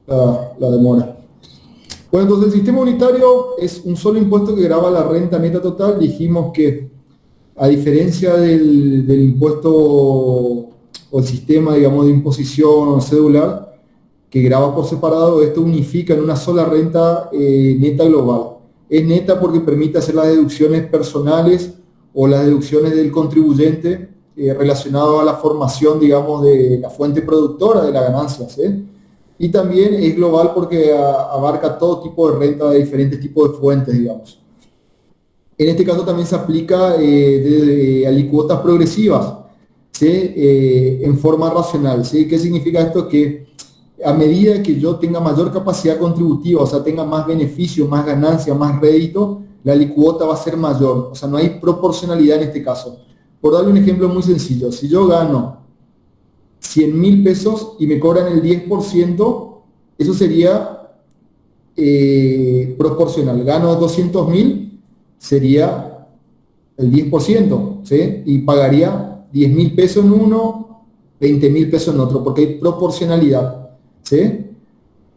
la demora. Bueno, entonces el sistema unitario es un solo impuesto que grava la renta neta total. Dijimos que a diferencia del impuesto o el sistema, digamos, de imposición o cedular, que grava por separado, esto unifica en una sola renta neta global. Es neta porque permite hacer las deducciones personales o las deducciones del contribuyente relacionado a la formación, digamos, de la fuente productora de la ganancia, ¿sí? Y también es global porque abarca todo tipo de renta de diferentes tipos de fuentes, digamos. En este caso también se aplica de alícuotas progresivas, ¿sí? En forma racional, ¿sí? ¿Qué significa esto? Que a medida que yo tenga mayor capacidad contributiva, o sea, tenga más beneficio, más ganancia, más rédito, la alícuota va a ser mayor. O sea, no hay proporcionalidad en este caso. Por darle un ejemplo muy sencillo, si yo gano 100.000 pesos y me cobran el 10%, eso sería proporcional. Gano 200.000, sería el 10%, ¿sí? Y pagaría 10.000 pesos en uno, 20.000 pesos en otro, porque hay proporcionalidad, ¿sí?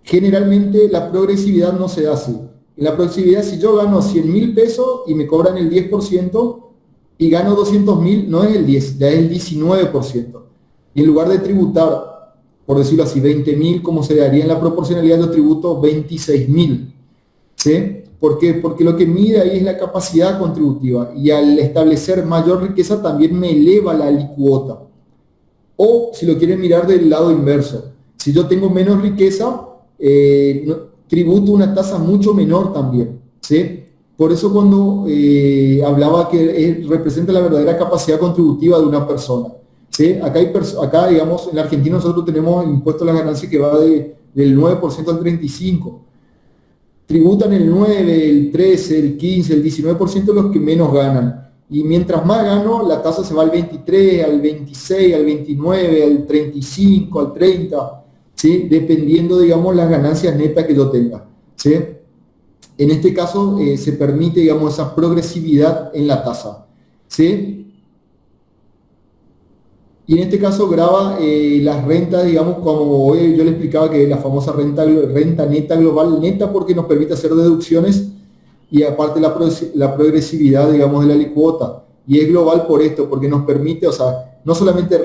Generalmente la progresividad no se da así. En la progresividad, si yo gano 100.000 pesos y me cobran el 10% y gano 200.000, no es el 10, ya es el 19%. Y en lugar de tributar, por decirlo así, 20.000, como se daría en la proporcionalidad, yo tributo 26.000. ¿Sí? ¿Por qué? Porque lo que mide ahí es la capacidad contributiva, y al establecer mayor riqueza también me eleva la alícuota. O si lo quieren mirar del lado inverso, si yo tengo menos riqueza, tributo una tasa mucho menor también, ¿sí? Por eso cuando hablaba que representa la verdadera capacidad contributiva de una persona, ¿sí? Acá, digamos, en la Argentina nosotros tenemos impuesto a las ganancias que va del 9% al 35%. Tributan el 9, el 13, el 15, el 19% los que menos ganan. Y mientras más gano, la tasa se va al 23, al 26, al 29, al 35, al 30, ¿sí? Dependiendo, digamos, las ganancias netas que yo tenga, ¿sí? En este caso se permite, digamos, esa progresividad en la tasa, ¿sí? Y en este caso graba las rentas, digamos, como hoy yo le explicaba, que la famosa renta neta global, neta porque nos permite hacer deducciones, y aparte la progresividad, digamos, de la alícuota. Y es global por esto, porque nos permite, o sea, no solamente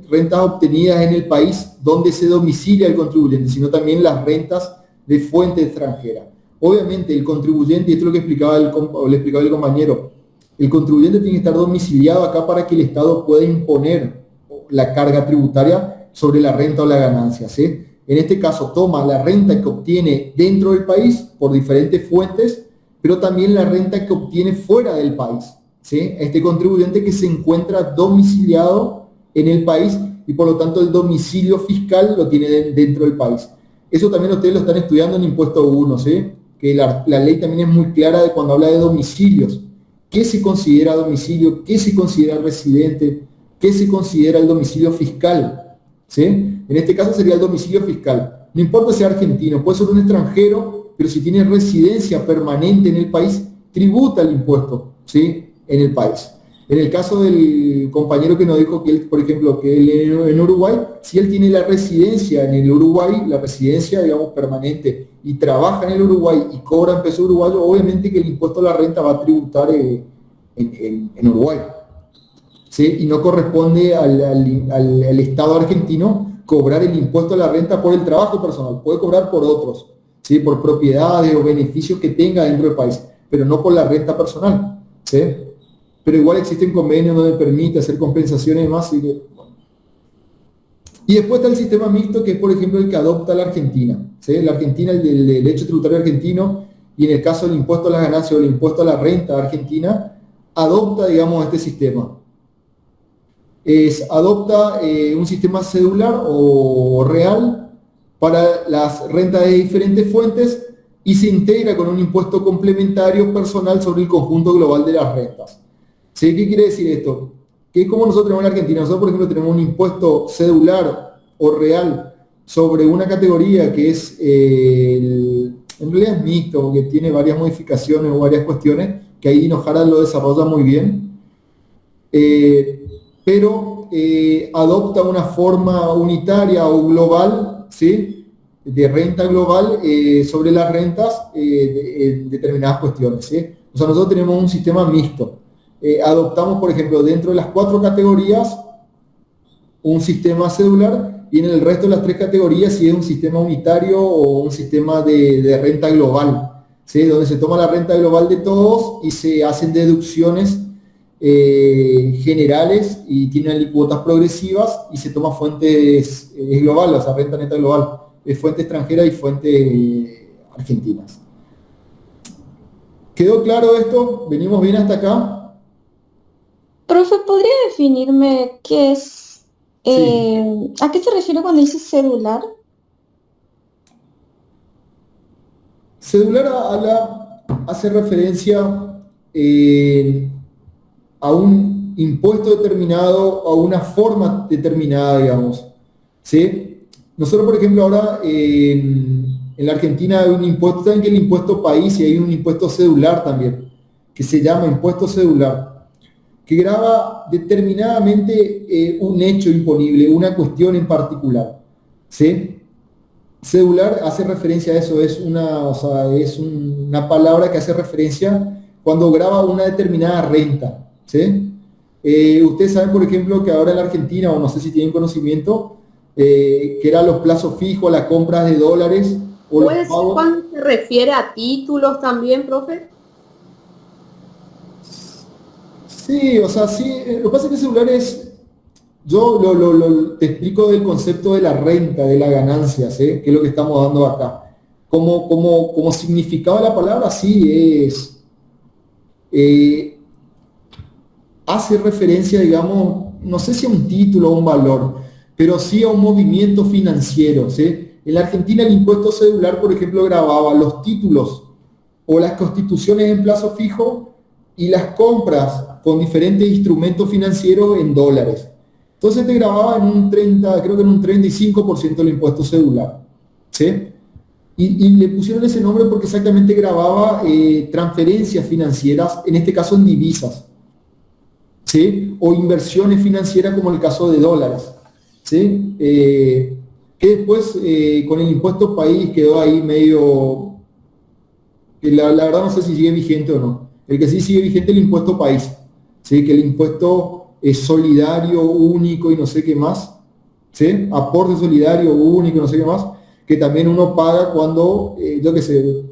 rentas obtenidas en el país donde se domicilia el contribuyente, sino también las rentas de fuente extranjera. Obviamente el contribuyente, y esto es lo que le explicaba el compañero, el contribuyente tiene que estar domiciliado acá para que el Estado pueda imponer la carga tributaria sobre la renta o la ganancia, ¿sí? En este caso toma la renta que obtiene dentro del país por diferentes fuentes, pero también la renta que obtiene fuera del país, ¿sí? Este contribuyente que se encuentra domiciliado en el país y por lo tanto el domicilio fiscal lo tiene dentro del país. Eso también ustedes lo están estudiando en impuesto 1, ¿sí? Que la ley también es muy clara de cuando habla de domicilios. ¿Qué se considera domicilio? ¿Qué se considera residente? ¿Qué se considera el domicilio fiscal? ¿Sí? En este caso sería el domicilio fiscal. No importa si sea argentino, puede ser un extranjero, pero si tiene residencia permanente en el país, tributa el impuesto, ¿sí? En el país. En el caso del compañero que nos dijo que él, por ejemplo, que él en Uruguay, si él tiene la residencia en el Uruguay, la residencia, digamos, permanente, y trabaja en el Uruguay y cobra en peso uruguayo, obviamente que el impuesto a la renta va a tributar en Uruguay, ¿sí? Y no corresponde al Estado argentino cobrar el impuesto a la renta por el trabajo personal, puede cobrar por otros, ¿sí? Por propiedades o beneficios que tenga dentro del país, pero no por la renta personal, ¿sí? Pero igual existen convenios donde permite hacer compensaciones y demás. Y después está el sistema mixto, que es, por ejemplo, el que adopta la Argentina, ¿sí? La Argentina, el derecho tributario argentino, y en el caso del impuesto a las ganancias o el impuesto a la renta argentina, adopta, digamos, este sistema. Adopta un sistema cedular o real para las rentas de diferentes fuentes y se integra con un impuesto complementario personal sobre el conjunto global de las rentas. ¿Sí? ¿Qué quiere decir esto? Que como nosotros tenemos en Argentina, nosotros por ejemplo tenemos un impuesto cedular o real sobre una categoría que es, en realidad es mixto, porque tiene varias modificaciones o varias cuestiones, que ahí Dino Jara lo desarrolla muy bien. pero adopta una forma unitaria o global, ¿sí?, de renta global sobre las rentas en determinadas cuestiones, ¿sí? O sea, nosotros tenemos un sistema mixto. Adoptamos, por ejemplo, dentro de las 4 categorías, un sistema cedular, y en el resto de las 3 categorías si es un sistema unitario o un sistema de renta global, ¿sí?, donde se toma la renta global de todos y se hacen deducciones generales y tienen alícuotas progresivas y se toma fuentes globales, o sea, renta neta global, fuente extranjera y fuentes argentinas. ¿Quedó claro esto? ¿Venimos bien hasta acá? Profe, ¿podría definirme qué es, Sí. a qué se refiere cuando dice cedular? Cedular hace referencia a un impuesto determinado, a una forma determinada, digamos, ¿sí? Nosotros, por ejemplo, ahora en la Argentina hay un impuesto, saben que el impuesto país, y hay un impuesto cedular también, que se llama impuesto cedular, que grava determinadamente un hecho imponible, una cuestión en particular, ¿sí? Cedular hace referencia a eso, o sea, es una palabra que hace referencia cuando graba una determinada renta, ¿sí? Ustedes saben, por ejemplo, que ahora en la Argentina, o no sé si tienen conocimiento, que eran los plazos fijos, las compras de dólares o los ¿Puede ser pagos. cuando se refiere a títulos también, profe? Sí, o sea, sí, lo que pasa es que celular es, yo te explico del concepto de la renta, de la ganancia, ¿sí?, que es lo que estamos dando acá. Como significado de la palabra, sí, eh, hace referencia, digamos, no sé si a un título o un valor, pero sí a un movimiento financiero, ¿sí? En la Argentina el impuesto cedular, por ejemplo, gravaba los títulos o las constituciones en plazo fijo y las compras con diferentes instrumentos financieros en dólares. Entonces te grababa en un 30, creo que en un 35% el impuesto cedular, ¿sí? Y le pusieron ese nombre porque exactamente grababa transferencias financieras, en este caso en divisas, ¿sí?, o inversiones financieras como el caso de dólares, ¿sí? Que después con el impuesto país quedó ahí medio, que la verdad no sé si sigue vigente o no. El que sí sigue vigente es el impuesto país, ¿sí?, que el impuesto es solidario, único y no sé qué más, ¿sí?, aporte solidario, único y no sé qué más, que también uno paga cuando, yo qué sé,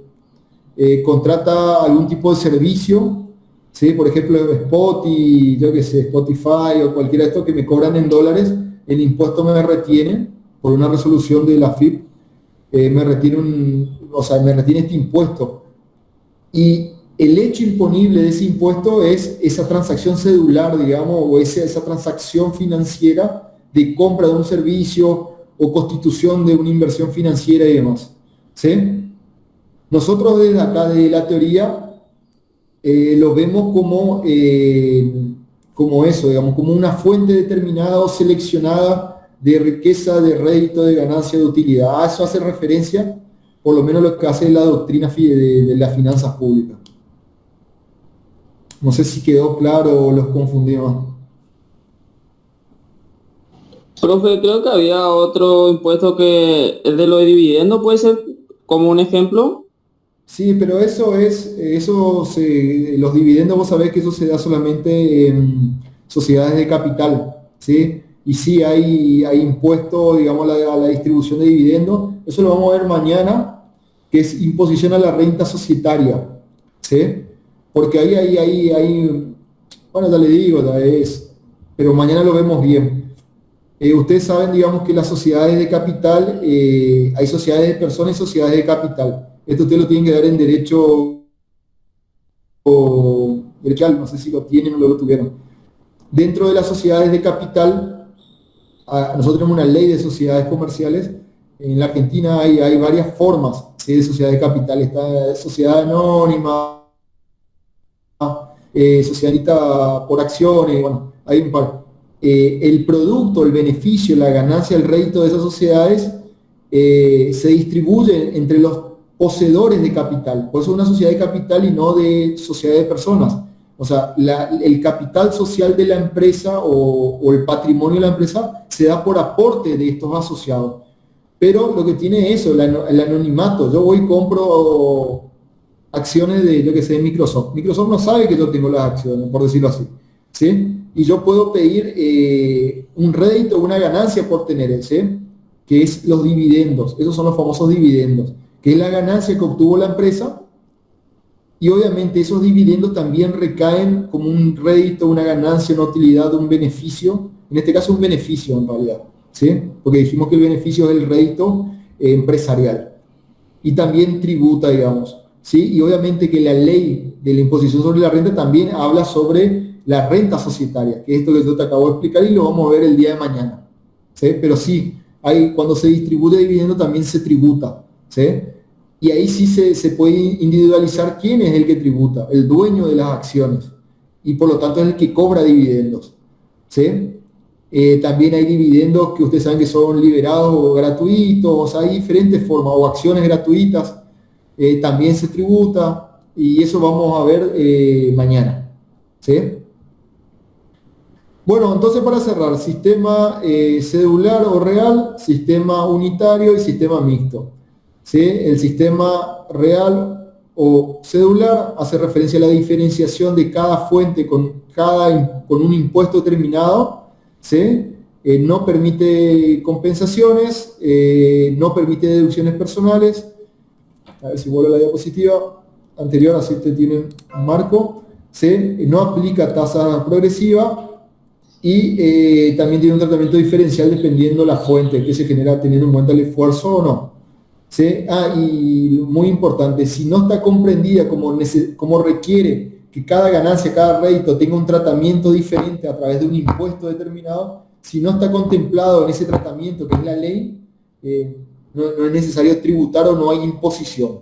contrata algún tipo de servicio, ¿sí? Por ejemplo, Spotify, yo qué sé, Spotify o cualquiera de estos que me cobran en dólares, el impuesto me retiene por una resolución de la FIP, me retiene me retiene este impuesto. Y el hecho imponible de ese impuesto es esa transacción cedular, digamos, o esa transacción financiera de compra de un servicio o constitución de una inversión financiera y demás, ¿sí? Nosotros desde acá, de la teoría, lo vemos como eso, digamos, como una fuente determinada o seleccionada de riqueza, de rédito, de ganancia, de utilidad. A eso hace referencia, por lo menos lo que hace la doctrina de las finanzas públicas. No sé si quedó claro o los confundimos. Profe, creo que había otro impuesto que es de los dividendos, puede ser como un ejemplo. Sí, pero los dividendos, vos sabés que eso se da solamente en sociedades de capital, ¿sí? Y sí hay impuesto, digamos, a la distribución de dividendos. Eso lo vamos a ver mañana, que es imposición a la renta societaria, ¿sí? Porque bueno, ya le digo, pero mañana lo vemos bien. Ustedes saben, digamos, que las sociedades de capital, hay sociedades de personas y sociedades de capital. Esto ustedes lo tienen que dar en derecho, no sé si lo tienen o no lo tuvieron. Dentro de las sociedades de capital, nosotros tenemos una ley de sociedades comerciales. En la Argentina hay varias formas, ¿sí?, de sociedad de capital. Está sociedad anónima, sociedad por acciones, bueno, hay un par. El producto, el beneficio, la ganancia, el rédito de esas sociedades se distribuye entre los poseedores de capital. Por eso es una sociedad de capital y no de sociedad de personas, O sea, el capital social de la empresa o el patrimonio de la empresa se da por aporte de estos asociados. Pero lo que tiene eso, el anonimato. Yo voy y compro acciones de, yo que sé, Microsoft. Microsoft no sabe que yo tengo las acciones, por decirlo así. ¿Sí? Y yo puedo pedir un rédito o una ganancia por tener ese, que es los dividendos. Esos son los famosos dividendos, que es la ganancia que obtuvo la empresa. Y obviamente esos dividendos también recaen como un rédito, una ganancia, una utilidad, un beneficio. En este caso un beneficio en realidad, ¿sí? Porque dijimos que el beneficio es el rédito empresarial. Y también tributa, digamos, ¿sí? Y obviamente que la ley de la imposición sobre la renta también habla sobre la renta societaria, que es esto que yo te acabo de explicar y lo vamos a ver el día de mañana, ¿sí? Pero sí, cuando se distribuye dividendo también se tributa, ¿sí? Y ahí sí se puede individualizar quién es el que tributa, el dueño de las acciones, y por lo tanto es el que cobra dividendos, ¿sí? También hay dividendos que ustedes saben que son liberados o gratuitos, hay diferentes formas, o acciones gratuitas, también se tributa, y eso vamos a ver mañana, ¿sí? Bueno, entonces para cerrar, sistema cedular o real, sistema unitario y sistema mixto. ¿Sí? El sistema real o cedular hace referencia a la diferenciación de cada fuente con un impuesto determinado, ¿sí? No permite compensaciones, no permite deducciones personales. A ver si vuelvo a la diapositiva anterior, así te tienen un marco, ¿sí? No aplica tasa progresiva y también tiene un tratamiento diferencial dependiendo la fuente que se genera teniendo en cuenta el esfuerzo o no. ¿Sí? Y muy importante, si no está comprendida como requiere que cada ganancia, cada rédito tenga un tratamiento diferente a través de un impuesto determinado, si no está contemplado en ese tratamiento que es la ley, no es necesario tributar o no hay imposición.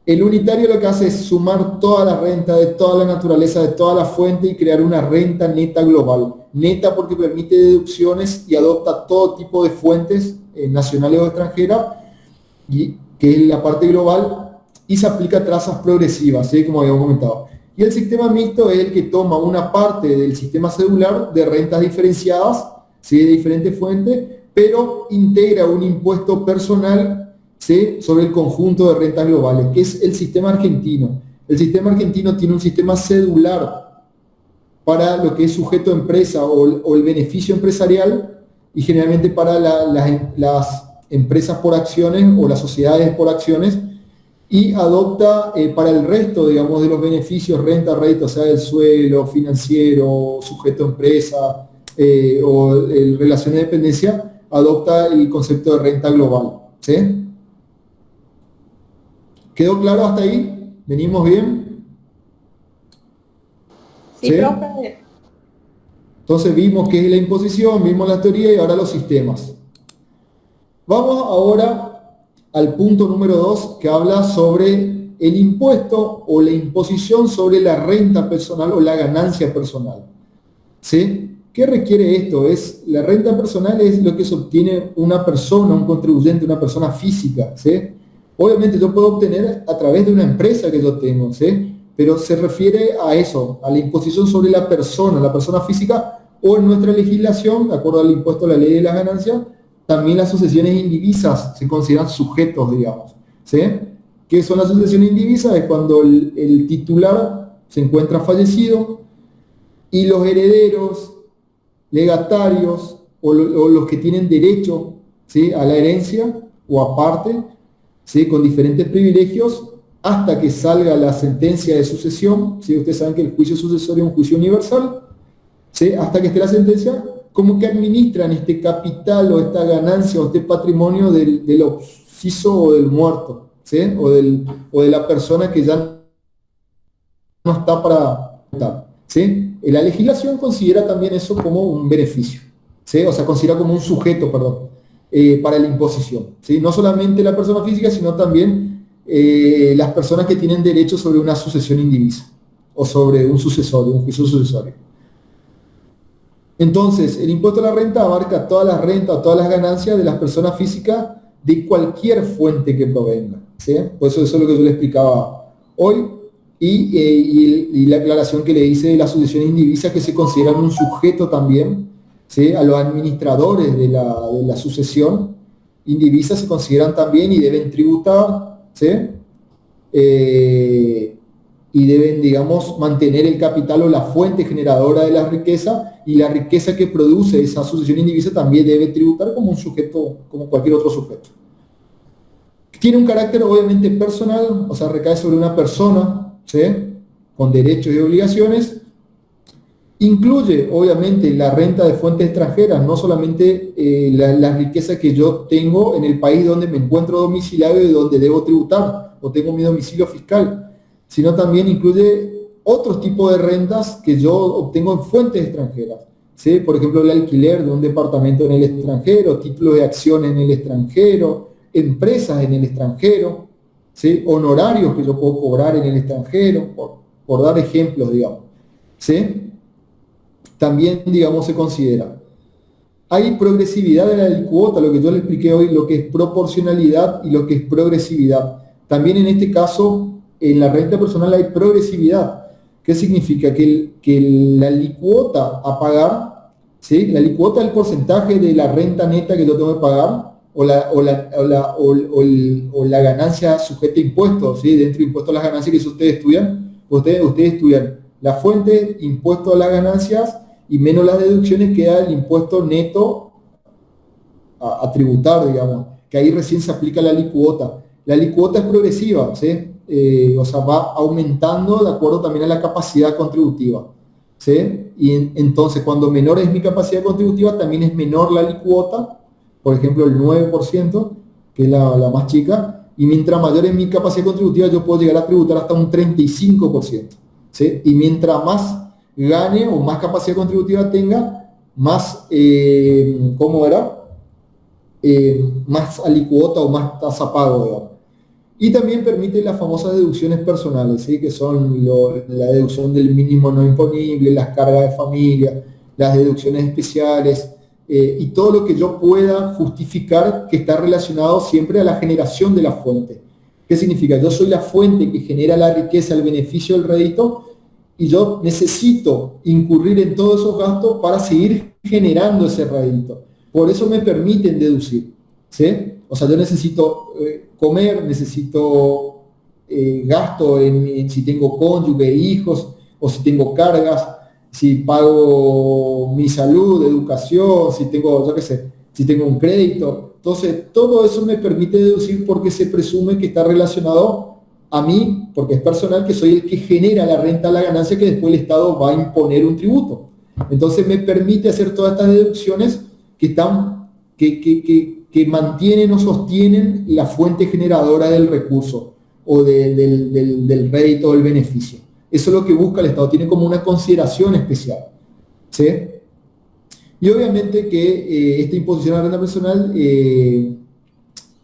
El unitario lo que hace es sumar toda la renta de toda la naturaleza, de toda la fuente y crear una renta neta global. Neta porque permite deducciones y adopta todo tipo de fuentes nacionales o extranjeras, y que es la parte global, y se aplica a trazas progresivas, ¿sí? Como habíamos comentado. Y el sistema mixto es el que toma una parte del sistema cedular de rentas diferenciadas, ¿sí? De diferentes fuentes, pero integra un impuesto personal, ¿sí? Sobre el conjunto de rentas globales, que es el sistema argentino. El sistema argentino tiene un sistema cedular para lo que es sujeto a empresa o el beneficio empresarial, y generalmente para las empresas por acciones o las sociedades por acciones, y adopta para el resto, digamos, de los beneficios, renta, rédito, o sea, el suelo, financiero, sujeto a empresa o relación de dependencia, adopta el concepto de renta global, ¿sí? ¿Quedó claro hasta ahí? ¿Venimos bien? Sí, profe. Entonces vimos qué es la imposición, vimos la teoría y ahora los sistemas. Vamos ahora al punto número 2, que habla sobre el impuesto o la imposición sobre la renta personal o la ganancia personal. ¿Sí? ¿Qué requiere esto? La renta personal es lo que se obtiene una persona, un contribuyente, una persona física, ¿sí? Obviamente yo puedo obtener a través de una empresa que yo tengo, ¿sí? Pero se refiere a eso, a la imposición sobre la persona física, o en nuestra legislación, de acuerdo al impuesto a la ley de las ganancias, también las sucesiones indivisas se consideran sujetos, digamos, ¿sí? ¿Qué son las sucesiones indivisas? Es cuando el titular se encuentra fallecido y los herederos, legatarios o los que tienen derecho, ¿sí? A la herencia o aparte, ¿sí? Con diferentes privilegios hasta que salga la sentencia de sucesión, ¿sí? Ustedes saben que el juicio sucesorio es un juicio universal, ¿sí? Hasta que esté la sentencia, como que administran este capital o esta ganancia o este patrimonio del occiso o del muerto, ¿sí? O de la persona que ya no está para estar, ¿sí? La legislación considera también eso como un beneficio, ¿sí? O sea, considera como un sujeto, perdón, para la imposición, ¿sí? No solamente la persona física, sino también las personas que tienen derecho sobre una sucesión indivisa o sobre un sucesorio, un juicio sucesorio. Entonces, el impuesto a la renta abarca todas las rentas, todas las ganancias de las personas físicas de cualquier fuente que provenga, ¿sí? Por eso es lo que yo le explicaba hoy. y la aclaración que le hice de las sucesiones indivisas que se consideran un sujeto también, ¿sí? A los administradores de la sucesión indivisa se consideran también y deben tributar, ¿sí? Y deben, digamos, mantener el capital o la fuente generadora de la riqueza, y la riqueza que produce esa sucesión indivisa también debe tributar como un sujeto, como cualquier otro sujeto. Tiene un carácter obviamente personal, o sea, recae sobre una persona, ¿sí? Con derechos y obligaciones. Incluye, obviamente, la renta de fuentes extranjeras, no solamente la riqueza que yo tengo en el país donde me encuentro domiciliado y donde debo tributar, o tengo mi domicilio fiscal, sino también incluye otros tipos de rentas que yo obtengo en fuentes extranjeras, ¿sí? Por ejemplo, el alquiler de un departamento en el extranjero, títulos de acciones en el extranjero, empresas en el extranjero, ¿sí? Honorarios que yo puedo cobrar en el extranjero, por dar ejemplos, digamos, ¿sí? También, digamos, se considera. Hay progresividad de la alícuota, lo que yo le expliqué hoy, lo que es proporcionalidad y lo que es progresividad. También en este caso, en la renta personal hay progresividad. ¿Qué significa? Que la alícuota a pagar, ¿sí? La alícuota es el porcentaje de la renta neta que yo tengo que pagar, o la ganancia sujeta a impuestos, ¿sí? Dentro de impuestos a las ganancias, que eso ustedes estudian. Ustedes estudian la fuente, impuesto a las ganancias, y menos las deducciones queda el impuesto neto a tributar, digamos, que ahí recién se aplica la alícuota. La alícuota es progresiva, ¿sí? O sea, va aumentando de acuerdo también a la capacidad contributiva, ¿sí? Y entonces, cuando menor es mi capacidad contributiva, también es menor la alícuota, por ejemplo, el 9%, que es la más chica, y mientras mayor es mi capacidad contributiva, yo puedo llegar a tributar hasta un 35%, ¿sí? Y mientras más gane o más capacidad contributiva tenga, más, ¿cómo era? Más alícuota o más tasa pago, digamos. Y también permite las famosas deducciones personales, ¿sí? Que son la deducción del mínimo no imponible, las cargas de familia, las deducciones especiales, y todo lo que yo pueda justificar que está relacionado siempre a la generación de la fuente. ¿Qué significa? Yo soy la fuente que genera la riqueza, el beneficio, el rédito, y yo necesito incurrir en todos esos gastos para seguir generando ese rédito. Por eso me permiten deducir, ¿sí? O sea, yo necesito comer, necesito gasto si tengo cónyuge, hijos, o si tengo cargas, si pago mi salud, educación, si tengo, yo qué sé, si tengo un crédito. Entonces, todo eso me permite deducir porque se presume que está relacionado a mí, porque es personal, que soy el que genera la renta, la ganancia, que después el Estado va a imponer un tributo. Entonces, me permite hacer todas estas deducciones que mantienen o sostienen la fuente generadora del recurso o del rédito o del beneficio. Eso es lo que busca el Estado, tiene como una consideración especial, ¿sí? Y obviamente que esta imposición a la renta personal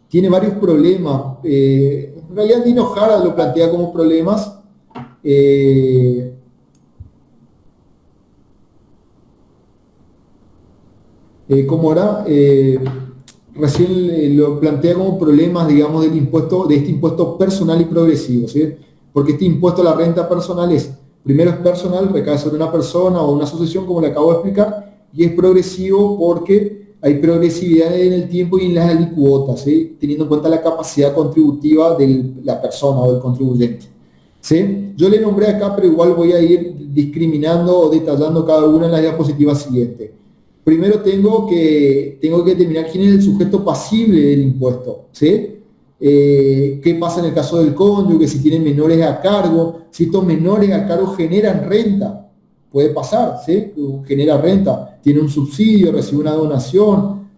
tiene varios problemas. En realidad Dino Jara lo plantea como problemas. ¿Cómo era? Recién lo plantea como problemas, digamos, de este impuesto personal y progresivo, ¿sí? Porque este impuesto a la renta personal primero es personal, recae sobre una persona o una asociación, como le acabo de explicar, y es progresivo porque hay progresividad en el tiempo y en las alícuotas, ¿sí? Teniendo en cuenta la capacidad contributiva de la persona o del contribuyente, ¿sí? Yo le nombré acá, pero igual voy a ir discriminando o detallando cada una en las diapositivas siguientes. Primero tengo que determinar quién es el sujeto pasible del impuesto, ¿sí? ¿Qué pasa en el caso del cónyuge? Si tienen menores a cargo, si estos menores a cargo generan renta, puede pasar, ¿sí? Genera renta, tiene un subsidio, recibe una donación,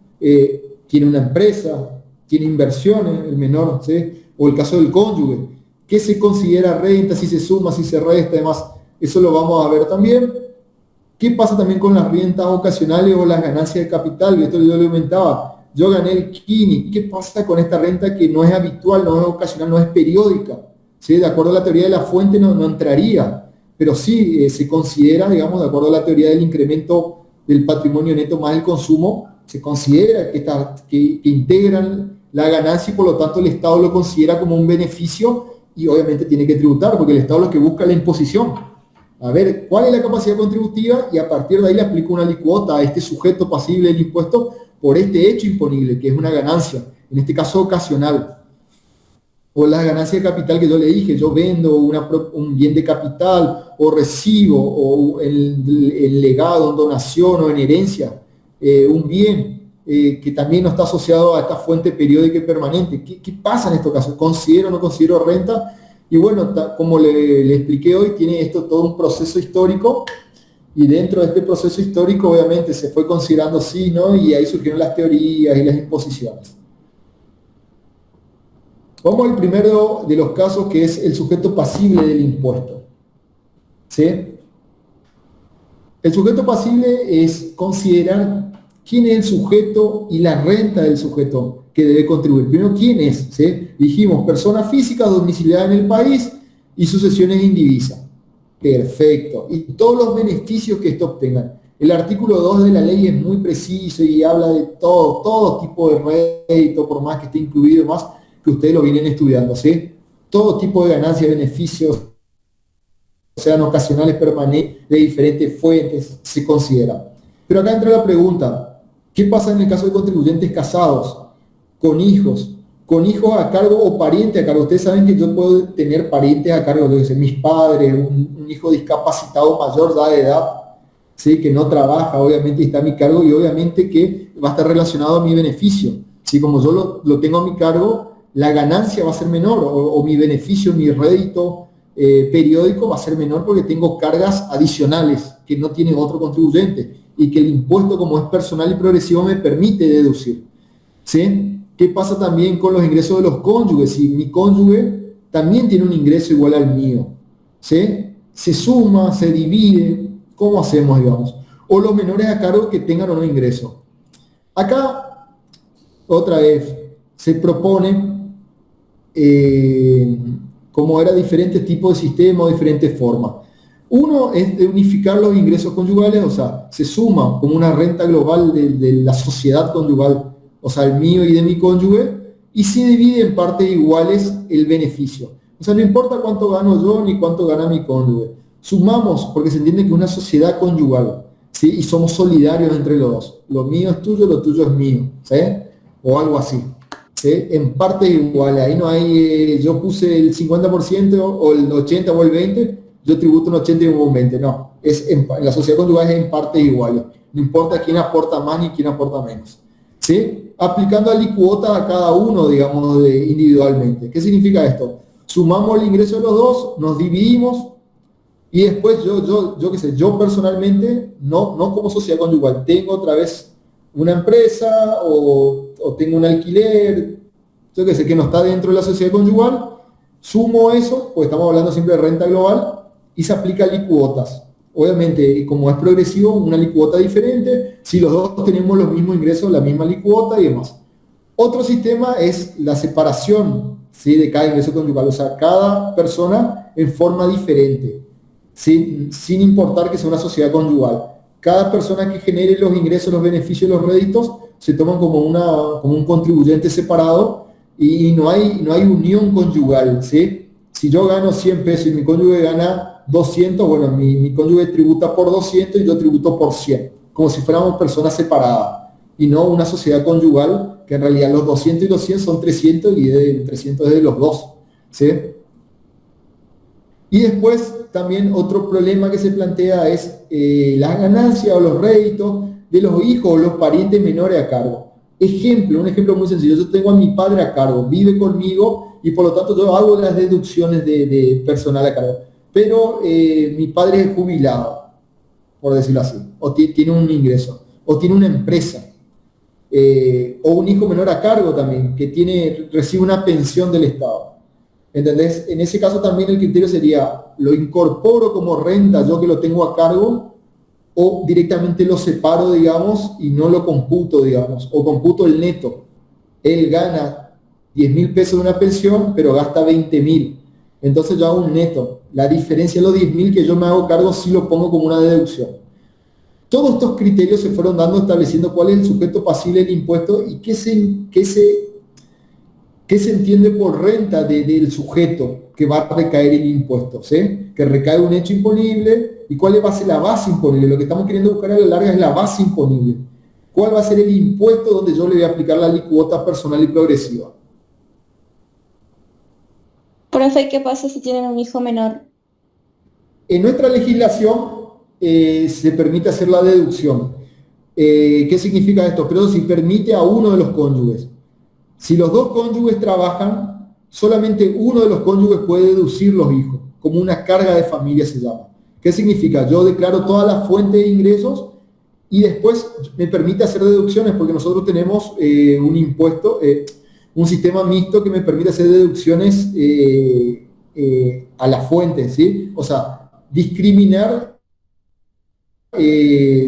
tiene una empresa, tiene inversiones, el menor, ¿sí? O el caso del cónyuge, ¿qué se considera renta? Si se suma, si se resta, además, eso lo vamos a ver también. ¿Qué pasa también con las rentas ocasionales o las ganancias de capital? Y esto yo lo comentaba. Yo gané el Kini. ¿Qué pasa con esta renta que no es habitual, no es ocasional, no es periódica? ¿Sí? De acuerdo a la teoría de la fuente no entraría, pero sí se considera, digamos, de acuerdo a la teoría del incremento del patrimonio neto más el consumo, se considera que integran la ganancia y por lo tanto el Estado lo considera como un beneficio y obviamente tiene que tributar, porque el Estado lo que busca es la imposición. A ver, ¿cuál es la capacidad contributiva? Y a partir de ahí le aplico una alicuota a este sujeto pasible del impuesto por este hecho imponible, que es una ganancia, en este caso ocasional. O la ganancia de capital que yo le dije, yo vendo un bien de capital, o recibo, o en legado, en donación o en herencia, un bien que también no está asociado a esta fuente periódica y permanente. ¿Qué pasa en estos casos? ¿Considero o no considero renta? Y bueno, como le expliqué hoy, tiene esto todo un proceso histórico, y dentro de este proceso histórico obviamente se fue considerando sí, ¿no? Y ahí surgieron las teorías y las imposiciones. Vamos al primero de los casos, que es el sujeto pasible del impuesto. ¿Sí? El sujeto pasible es considerar quién es el sujeto y la renta del sujeto que debe contribuir. Primero, ¿quién es? ¿Sí? Dijimos, persona física domiciliada en el país y sucesiones indivisas. Perfecto. Y todos los beneficios que esto obtengan. El artículo 2 de la ley es muy preciso y habla de todo tipo de rédito, por más que esté incluido más, que ustedes lo vienen estudiando, ¿sí? Todo tipo de ganancias, beneficios, sean ocasionales, permanentes, de diferentes fuentes, se consideran. Pero acá entra la pregunta, ¿qué pasa en el caso de contribuyentes casados, con hijos a cargo o parientes a cargo? Ustedes saben que yo puedo tener parientes a cargo, yo sé, mis padres, un hijo discapacitado mayor ya de edad, ¿sí? Que no trabaja, obviamente está a mi cargo, y obviamente que va a estar relacionado a mi beneficio. ¿Sí? Como yo lo tengo a mi cargo, la ganancia va a ser menor, o mi beneficio, mi rédito periódico va a ser menor, porque tengo cargas adicionales que no tiene otro contribuyente, y que el impuesto, como es personal y progresivo, me permite deducir. ¿Sí? ¿Qué pasa también con los ingresos de los cónyuges? Si mi cónyuge también tiene un ingreso igual al mío, ¿sí? Se suma, se divide, ¿cómo hacemos, digamos? O los menores a cargo que tengan o no ingreso. Acá, otra vez, se propone como era diferentes tipos de sistemas, diferentes formas. Uno es de unificar los ingresos conyugales, o sea, se suma como una renta global de la sociedad conyugal, o sea, el mío y de mi cónyuge, y se divide en partes iguales el beneficio. O sea, no importa cuánto gano yo ni cuánto gana mi cónyuge. Sumamos, porque se entiende que es una sociedad conyugal, ¿sí? Y somos solidarios entre los dos. Lo mío es tuyo, lo tuyo es mío, ¿sí? O algo así. ¿Sí? En parte igual, ahí no hay, yo puse el 50% o el 80% o el 20%, yo tributo un 80 y un 20%, no, la sociedad conyugal es en parte igual, no importa quién aporta más ni quién aporta menos, ¿sí? Aplicando alicuotas a cada uno, digamos, individualmente. ¿Qué significa esto? Sumamos el ingreso de los dos, nos dividimos, y después yo personalmente, no como sociedad conyugal, tengo otra vez una empresa o tengo un alquiler, yo qué sé, que no está dentro de la sociedad conyugal, sumo eso, pues estamos hablando siempre de renta global, y se aplica alicuotas. Obviamente, como es progresivo, una alicuota diferente, si los dos tenemos los mismos ingresos, la misma alicuota y demás. Otro sistema es la separación, ¿sí? De cada ingreso conyugal, o sea, cada persona en forma diferente, sin importar que sea una sociedad conyugal. Cada persona que genere los ingresos, los beneficios, los réditos, se toman como un contribuyente separado, y no hay unión conyugal, ¿sí? Si yo gano 100 pesos y mi cónyuge gana 200, bueno, mi cónyuge tributa por 200 y yo tributo por 100, como si fuéramos personas separadas, y no una sociedad conyugal, que en realidad los 200 y los 100 son 300, y el 300 es de los dos, ¿sí? Y después también otro problema que se plantea es las ganancias o los réditos de los hijos o los parientes menores a cargo. Un ejemplo muy sencillo, yo tengo a mi padre a cargo, vive conmigo, y por lo tanto yo hago las deducciones de personal a cargo, pero mi padre es jubilado, por decirlo así, o tiene un ingreso, o tiene una empresa, o un hijo menor a cargo también, que recibe una pensión del Estado. ¿Entendés? En ese caso también el criterio sería, ¿lo incorporo como renta yo que lo tengo a cargo, o directamente lo separo, digamos, y no lo computo, digamos, o computo el neto? Él gana 10.000 pesos de una pensión, pero gasta 20.000. Entonces yo hago un neto. La diferencia de los 10.000 que yo me hago cargo sí lo pongo como una deducción. Todos estos criterios se fueron dando estableciendo cuál es el sujeto pasible del impuesto y qué se entiende por renta del sujeto. que va a recaer el impuesto, ¿sí? Que recae un hecho imponible. ¿Y cuál va a ser la base imponible? Lo que estamos queriendo buscar a la larga es la base imponible. ¿Cuál va a ser el impuesto donde yo le voy a aplicar la alícuota personal y progresiva? Profe, ¿qué pasa si tienen un hijo menor? En nuestra legislación se permite hacer la deducción. ¿Qué significa esto? Pero si permite a uno de los cónyuges. Si los dos cónyuges trabajan, solamente uno de los cónyuges puede deducir los hijos, como una carga de familia se llama. ¿Qué significa? Yo declaro todas las fuentes de ingresos y después me permite hacer deducciones porque nosotros tenemos un impuesto, un sistema mixto que me permite hacer deducciones a las fuentes, ¿sí? O sea, discriminar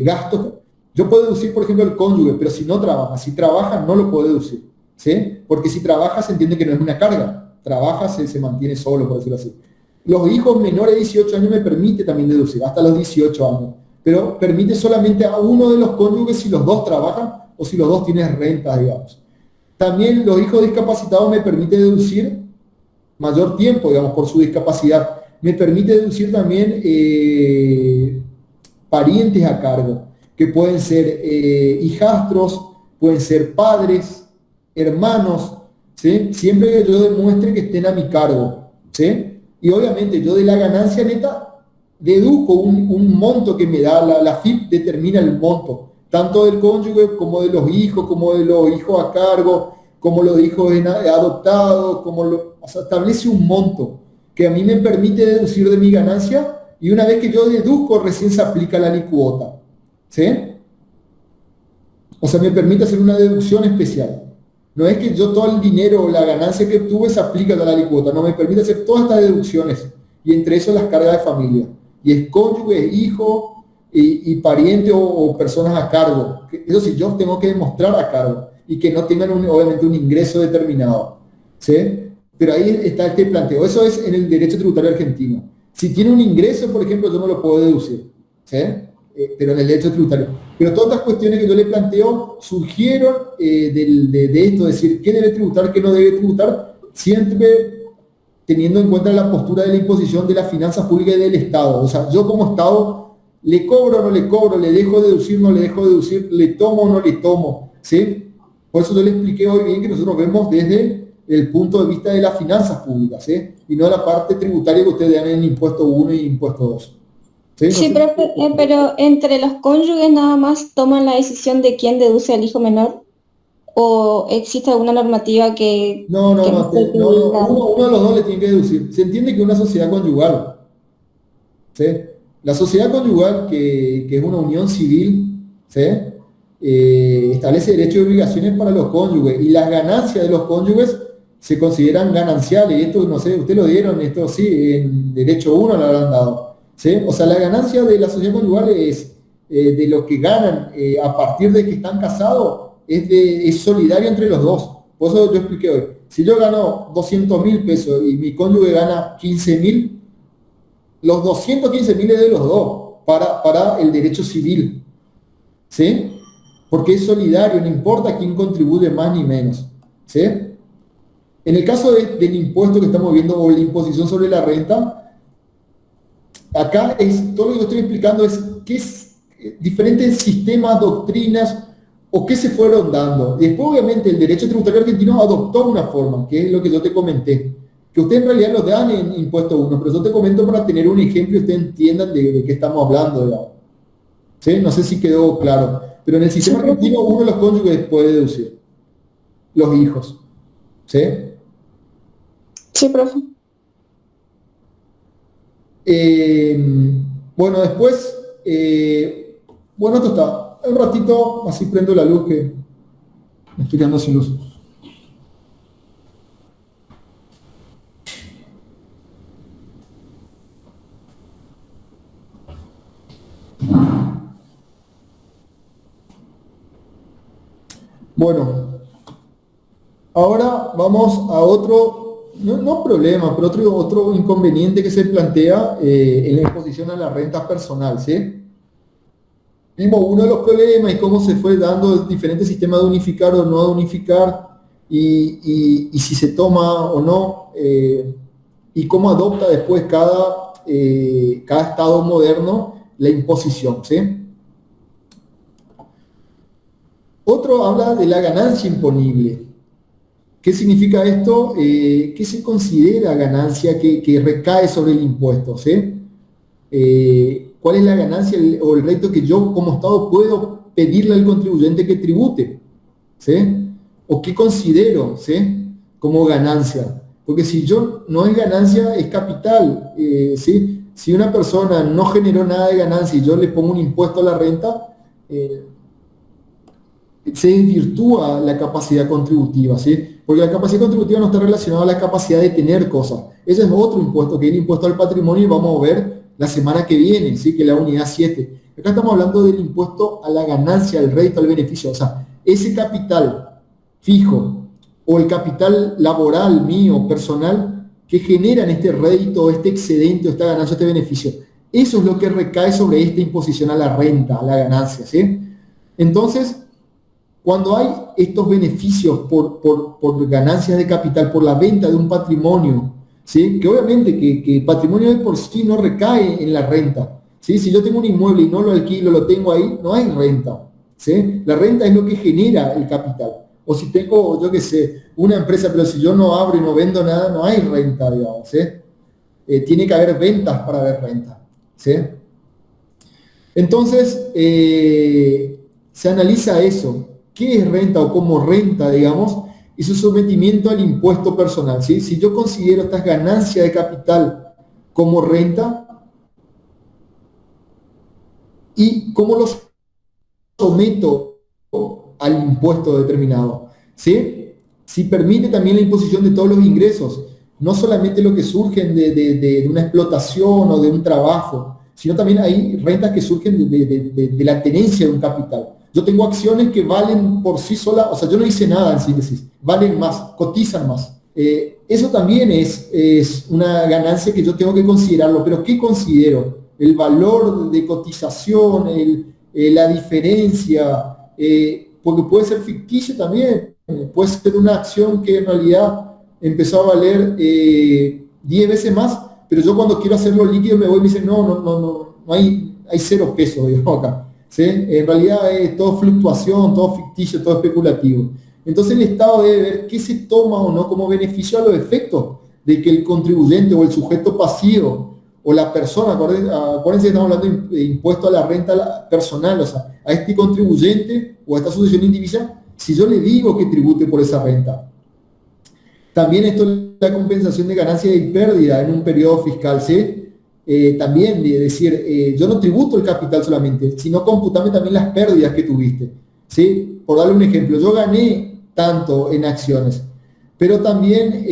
gastos. Yo puedo deducir, por ejemplo, el cónyuge, pero si no trabaja, si trabaja no lo puedo deducir, ¿sí? Porque si trabaja se entiende que no es una carga, trabaja se mantiene solo, por decirlo así. Los hijos menores de 18 años me permite también deducir, hasta los 18 años, pero permite solamente a uno de los cónyuges si los dos trabajan o si los dos tienen renta, digamos. También los hijos discapacitados me permite deducir mayor tiempo, digamos, por su discapacidad. Me permite deducir también parientes a cargo, que pueden ser hijastros, pueden ser padres, hermanos, ¿sí? Siempre que yo demuestre que estén a mi cargo, ¿sí? Y obviamente yo de la ganancia neta deduzco un monto que me da, la FIP determina el monto, tanto del cónyuge como de los hijos a cargo, como los hijos adoptados, o sea, establece un monto que a mí me permite deducir de mi ganancia y una vez que yo deduzco recién se aplica la alícuota, ¿sí? O sea, me permite hacer una deducción especial. No es que yo todo el dinero o la ganancia que obtuve se aplica a la alícuota, no, me permite hacer todas estas deducciones y entre eso las cargas de familia. Y es cónyuge, hijo y pariente o personas a cargo. Eso sí, yo tengo que demostrar a cargo y que no tengan obviamente un ingreso determinado, ¿sí? Pero ahí está este planteo. Eso es en el derecho tributario argentino. Si tiene un ingreso, por ejemplo, yo no lo puedo deducir, ¿sí? Pero en el derecho tributario. Pero todas estas cuestiones que yo le planteo surgieron de esto, es decir, qué debe tributar, qué no debe tributar, siempre teniendo en cuenta la postura de la imposición de las finanzas públicas y del Estado. O sea, yo como Estado, ¿le cobro o no le cobro? ¿Le dejo deducir o no le dejo deducir? ¿Le tomo o no le tomo? ¿Sí? Por eso yo le expliqué hoy bien que nosotros vemos desde el punto de vista de las finanzas públicas, ¿sí? Y no la parte tributaria que ustedes dan en impuesto 1 y impuesto 2. ¿Sí? Sí, profe, pero entre los cónyuges nada más toman la decisión de quién deduce al hijo menor, o existe alguna normativa que... No, que uno de los dos le tiene que deducir. Se entiende que una sociedad conyugal, ¿sí? La sociedad conyugal, que es una unión civil, ¿sí? Establece derechos y obligaciones para los cónyuges y las ganancias de los cónyuges se consideran gananciales. Y esto, no sé, ustedes lo dieron, esto sí, en derecho 1 lo habrán dado, ¿sí? O sea, la ganancia de la sociedad conyugal es de lo que ganan a partir de que están casados, es solidario entre los dos. Por eso yo expliqué hoy, si yo gano 200.000 pesos y mi cónyuge gana 15.000, los 215.000 es de los dos para el derecho civil, ¿sí? Porque es solidario, no importa quién contribuye más ni menos, ¿sí? En el caso del impuesto que estamos viendo, o la imposición sobre la renta, acá todo lo que yo estoy explicando es qué es diferentes sistemas, doctrinas, o qué se fueron dando. Y después, obviamente, el derecho tributario argentino adoptó una forma, que es lo que yo te comenté, que ustedes en realidad lo dan en impuesto 1, pero yo te comento para tener un ejemplo y ustedes entiendan de qué estamos hablando, digamos. ¿Sí? No sé si quedó claro. Pero en el sistema argentino uno de los cónyuges puede deducir. Los hijos. ¿Sí? Sí, profe. Bueno, después, bueno, esto está. Un ratito, así prendo la luz que me estoy quedando sin luz. Bueno, ahora vamos a otro, no problema, pero otro inconveniente que se plantea en la imposición a la renta personal, ¿sí? Vimos uno de los problemas y cómo se fue dando el diferente sistema de unificar o no de unificar y si se toma o no y cómo adopta después cada Estado moderno la imposición, ¿sí? Otro habla de la ganancia imponible. ¿Qué significa esto? ¿Qué se considera ganancia que recae sobre el impuesto? ¿Sí? ¿Cuál es la ganancia o el reto que yo como Estado puedo pedirle al contribuyente que tribute? ¿Sí? ¿O qué considero, ¿sí?, como ganancia? Porque si yo no es ganancia, es capital. ¿Sí? Si una persona no generó nada de ganancia y yo le pongo un impuesto a la renta, se desvirtúa la capacidad contributiva, ¿sí? Porque la capacidad contributiva no está relacionada a la capacidad de tener cosas. Ese es otro impuesto, que es el impuesto al patrimonio, y vamos a ver la semana que viene, ¿sí?, que es la unidad 7. Acá estamos hablando del impuesto a la ganancia, al rédito, al beneficio. O sea, ese capital fijo o el capital laboral mío, personal, que generan este rédito, este excedente, esta ganancia, este beneficio. Eso es lo que recae sobre esta imposición a la renta, a la ganancia, ¿sí? Entonces, cuando hay estos beneficios por ganancias de capital, por la venta de un patrimonio, ¿sí?, que obviamente que el patrimonio de por sí no recae en la renta, ¿sí? Si yo tengo un inmueble y no lo alquilo, lo tengo ahí, no hay renta, ¿sí? La renta es lo que genera el capital. O si tengo, yo qué sé, una empresa, pero si yo no abro y no vendo nada, no hay renta, digamos, ¿sí? Tiene que haber ventas para haber renta, ¿sí? Entonces, se analiza eso. ¿Qué es renta o cómo renta, digamos? Y su sometimiento al impuesto personal, ¿sí? Si yo considero estas ganancias de capital como renta, ¿y cómo los someto al impuesto determinado? ¿Sí? Si permite también la imposición de todos los ingresos, no solamente lo que surgen de una explotación o de un trabajo, sino también hay rentas que surgen de la tenencia de un capital. Yo tengo acciones que valen por sí solas, o sea, yo no hice nada en síntesis, valen más, cotizan más. Eso también es una ganancia que yo tengo que considerarlo, pero ¿qué considero? El valor de cotización, la diferencia, porque puede ser ficticio también, puede ser una acción que en realidad empezó a valer 10 veces más, pero yo cuando quiero hacerlo líquido me voy y me dicen, no hay 0 pesos, digamos, acá. ¿Sí? En realidad es todo fluctuación, todo ficticio, todo especulativo. Entonces el Estado debe ver qué se toma o no como beneficio a los efectos de que el contribuyente o el sujeto pasivo o la persona, acuérdense que estamos hablando de impuesto a la renta personal, o sea, a este contribuyente o a esta asociación indivisa, si yo le digo que tribute por esa renta. También esto es la compensación de ganancia y pérdida en un periodo fiscal, ¿sí? También de decir, yo no tributo el capital solamente, sino computame también las pérdidas que tuviste, ¿sí? Por darle un ejemplo, yo gané tanto en acciones, pero también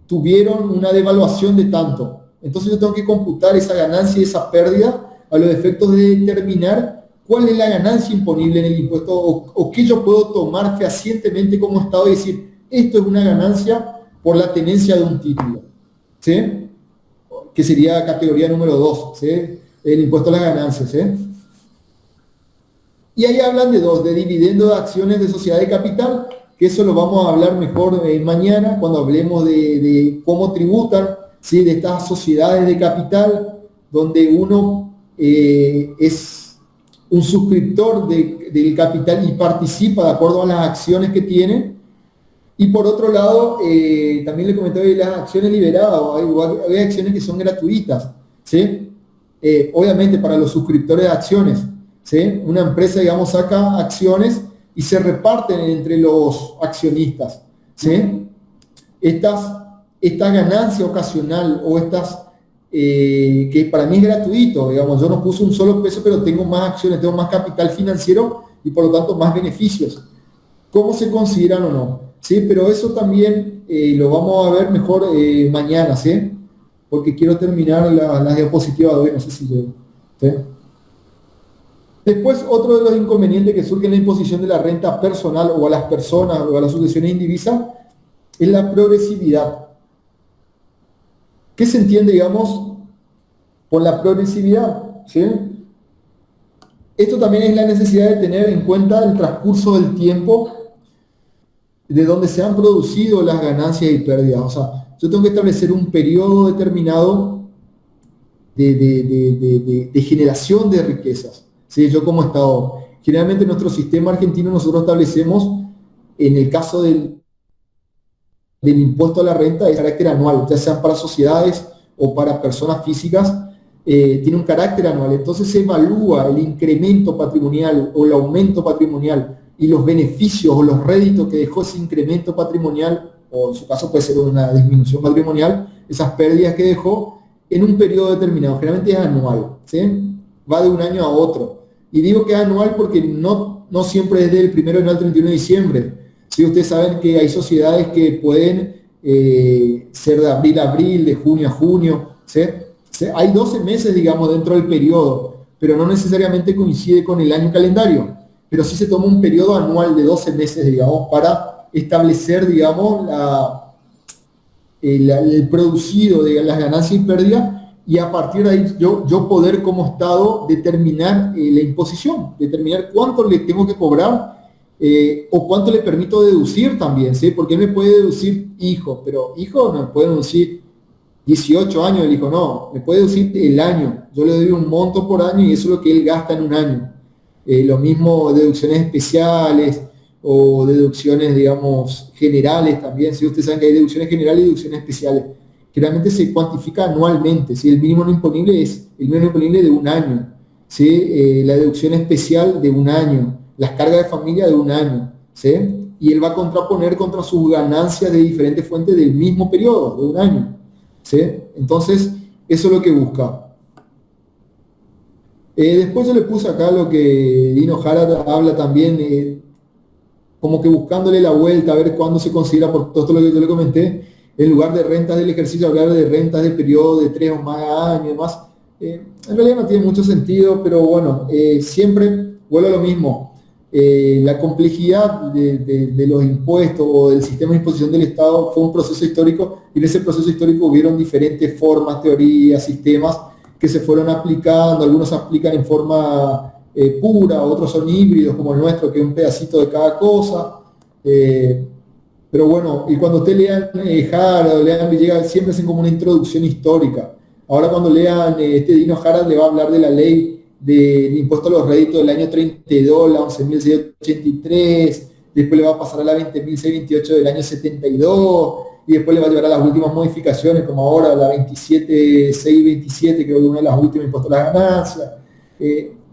tuvieron una devaluación de tanto. Entonces yo tengo que computar esa ganancia y esa pérdida a los efectos de determinar cuál es la ganancia imponible en el impuesto o qué yo puedo tomar fehacientemente como Estado y decir, esto es una ganancia por la tenencia de un título, ¿sí?, que sería categoría número 2, ¿sí?, el impuesto a las ganancias, ¿sí? Y ahí hablan de dividendo de acciones de sociedad de capital, que eso lo vamos a hablar mejor mañana cuando hablemos de cómo tributan, ¿sí?, de estas sociedades de capital, donde uno es un suscriptor del capital y participa de acuerdo a las acciones que tiene. Y por otro lado, también le comenté hoy las acciones liberadas, hay acciones que son gratuitas, ¿sí? Obviamente para los suscriptores de acciones, ¿sí? Una empresa, digamos, saca acciones y se reparten entre los accionistas, ¿sí? Esta ganancia ocasional o que para mí es gratuito, digamos, yo no puse un solo peso, pero tengo más acciones, tengo más capital financiero y por lo tanto más beneficios. ¿Cómo se consideran o no? Sí, pero eso también lo vamos a ver mejor mañana, ¿sí? Porque quiero terminar la diapositiva de hoy, no sé si llego, ¿sí? Después, otro de los inconvenientes que surge en la imposición de la renta personal o a las personas o a las sucesiones indivisas es la progresividad. ¿Qué se entiende, digamos, por la progresividad? ¿Sí? Esto también es la necesidad de tener en cuenta el transcurso del tiempo de donde se han producido las ganancias y pérdidas. O sea, yo tengo que establecer un periodo determinado de generación de riquezas, ¿sí? Yo como Estado. Generalmente en nuestro sistema argentino nosotros establecemos, en el caso del impuesto a la renta, de carácter anual, ya sean para sociedades o para personas físicas, tiene un carácter anual. Entonces se evalúa el incremento patrimonial o el aumento patrimonial y los beneficios o los réditos que dejó ese incremento patrimonial, o en su caso puede ser una disminución patrimonial, esas pérdidas que dejó en un periodo determinado, generalmente es anual, ¿sí? Va de un año a otro. Y digo que es anual porque no siempre es del 1 de enero al 31 de diciembre. ¿Sí? Ustedes saben que hay sociedades que pueden ser de abril a abril, de junio a junio, ¿sí? Hay 12 meses, digamos, dentro del periodo, pero no necesariamente coincide con el año calendario, pero sí se toma un periodo anual de 12 meses, digamos, para establecer, digamos, el producido de las ganancias y pérdidas, y a partir de ahí yo poder como Estado determinar la imposición, determinar cuánto le tengo que cobrar o cuánto le permito deducir también, ¿sí? Porque él me puede deducir hijo, pero hijo no me puede deducir 18 años el hijo, no, me puede deducir el año. Yo le doy un monto por año y eso es lo que él gasta en un año. Lo mismo deducciones especiales o deducciones, digamos, generales también. Si ustedes saben que hay deducciones generales y deducciones especiales, generalmente se cuantifica anualmente. ¿Sí? El mínimo no imponible es el mínimo no imponible de un año, ¿sí? La deducción especial de un año, las cargas de familia de un año, ¿sí? Y él va a contraponer contra sus ganancias de diferentes fuentes del mismo periodo, de un año, ¿sí? Entonces, eso es lo que busca. Después yo le puse acá lo que Dino Jara habla también, como que buscándole la vuelta, a ver cuándo se considera, por todo esto lo que yo le comenté, en lugar de rentas del ejercicio, hablar de rentas de periodo de 3 o más años y demás. En realidad no tiene mucho sentido, pero bueno, siempre vuelvo a lo mismo. La complejidad de los impuestos o del sistema de imposición del Estado fue un proceso histórico, y en ese proceso histórico hubieron diferentes formas, teorías, sistemas que se fueron aplicando. Algunos se aplican en forma pura, otros son híbridos como el nuestro, que es un pedacito de cada cosa. Pero bueno, y cuando ustedes lean Jara o lean Villegas, siempre hacen como una introducción histórica. Ahora cuando lean Dino Jara, le va a hablar de la ley del impuesto a los réditos del año 32, la 11.683, después le va a pasar a la 20.628 del año 72, y después le va a llevar a las últimas modificaciones, como ahora la 27.627, que es una de las últimas, impuestos a las ganancias.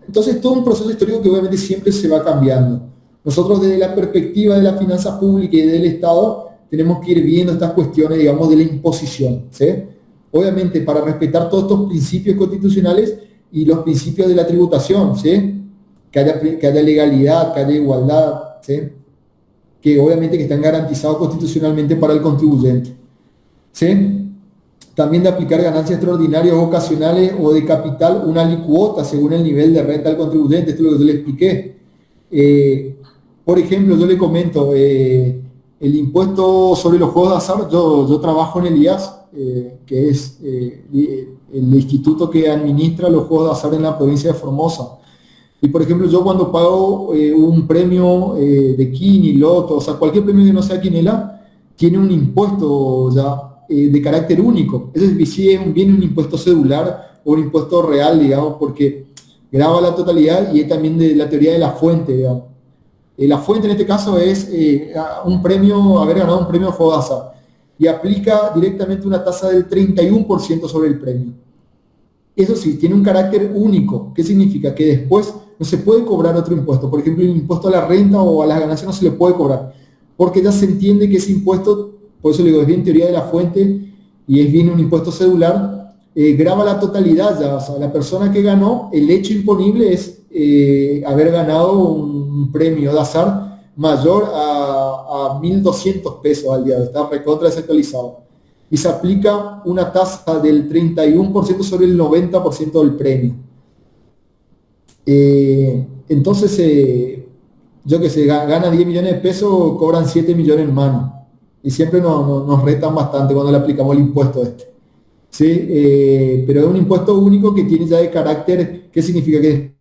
Entonces, todo un proceso histórico que obviamente siempre se va cambiando. Nosotros desde la perspectiva de la finanza pública y del Estado tenemos que ir viendo estas cuestiones, digamos, de la imposición, ¿sí? Obviamente para respetar todos estos principios constitucionales y los principios de la tributación, ¿sí? Que haya legalidad, que haya igualdad, ¿sí? Que obviamente que están garantizados constitucionalmente para el contribuyente, ¿sí? También de aplicar ganancias extraordinarias o ocasionales o de capital una alicuota según el nivel de renta del contribuyente. Esto es lo que yo le expliqué. Por ejemplo, yo le comento, el impuesto sobre los juegos de azar, yo trabajo en el IAS, que es el instituto que administra los juegos de azar en la provincia de Formosa. Y por ejemplo, yo cuando pago un premio de Quini, Loto, o sea, cualquier premio que no sea quinela, tiene un impuesto ya de carácter único. Es decir, si viene un impuesto cedular o un impuesto real, digamos, porque grava la totalidad, y es también de la teoría de la fuente, digamos. La fuente en este caso es un premio, haber ganado un premio de juego de azar, y aplica directamente una tasa del 31% sobre el premio. Eso sí, tiene un carácter único. ¿Qué significa? Que después no se puede cobrar otro impuesto. Por ejemplo, el impuesto a la renta o a las ganancias no se le puede cobrar, porque ya se entiende que ese impuesto, por eso le digo, es bien teoría de la fuente y es bien un impuesto cedular, grava la totalidad ya. O sea, la persona que ganó, el hecho imponible es haber ganado un premio de azar mayor a 1.200 pesos al día, está recontra desactualizado. Y se aplica una tasa del 31% sobre el 90% del premio. Entonces, yo que sé, gana 10 millones de pesos, cobran 7 millones en mano. Y siempre nos retan bastante cuando le aplicamos el impuesto este. ¿Sí? Pero es un impuesto único que tiene ya de carácter, ¿qué significa? Que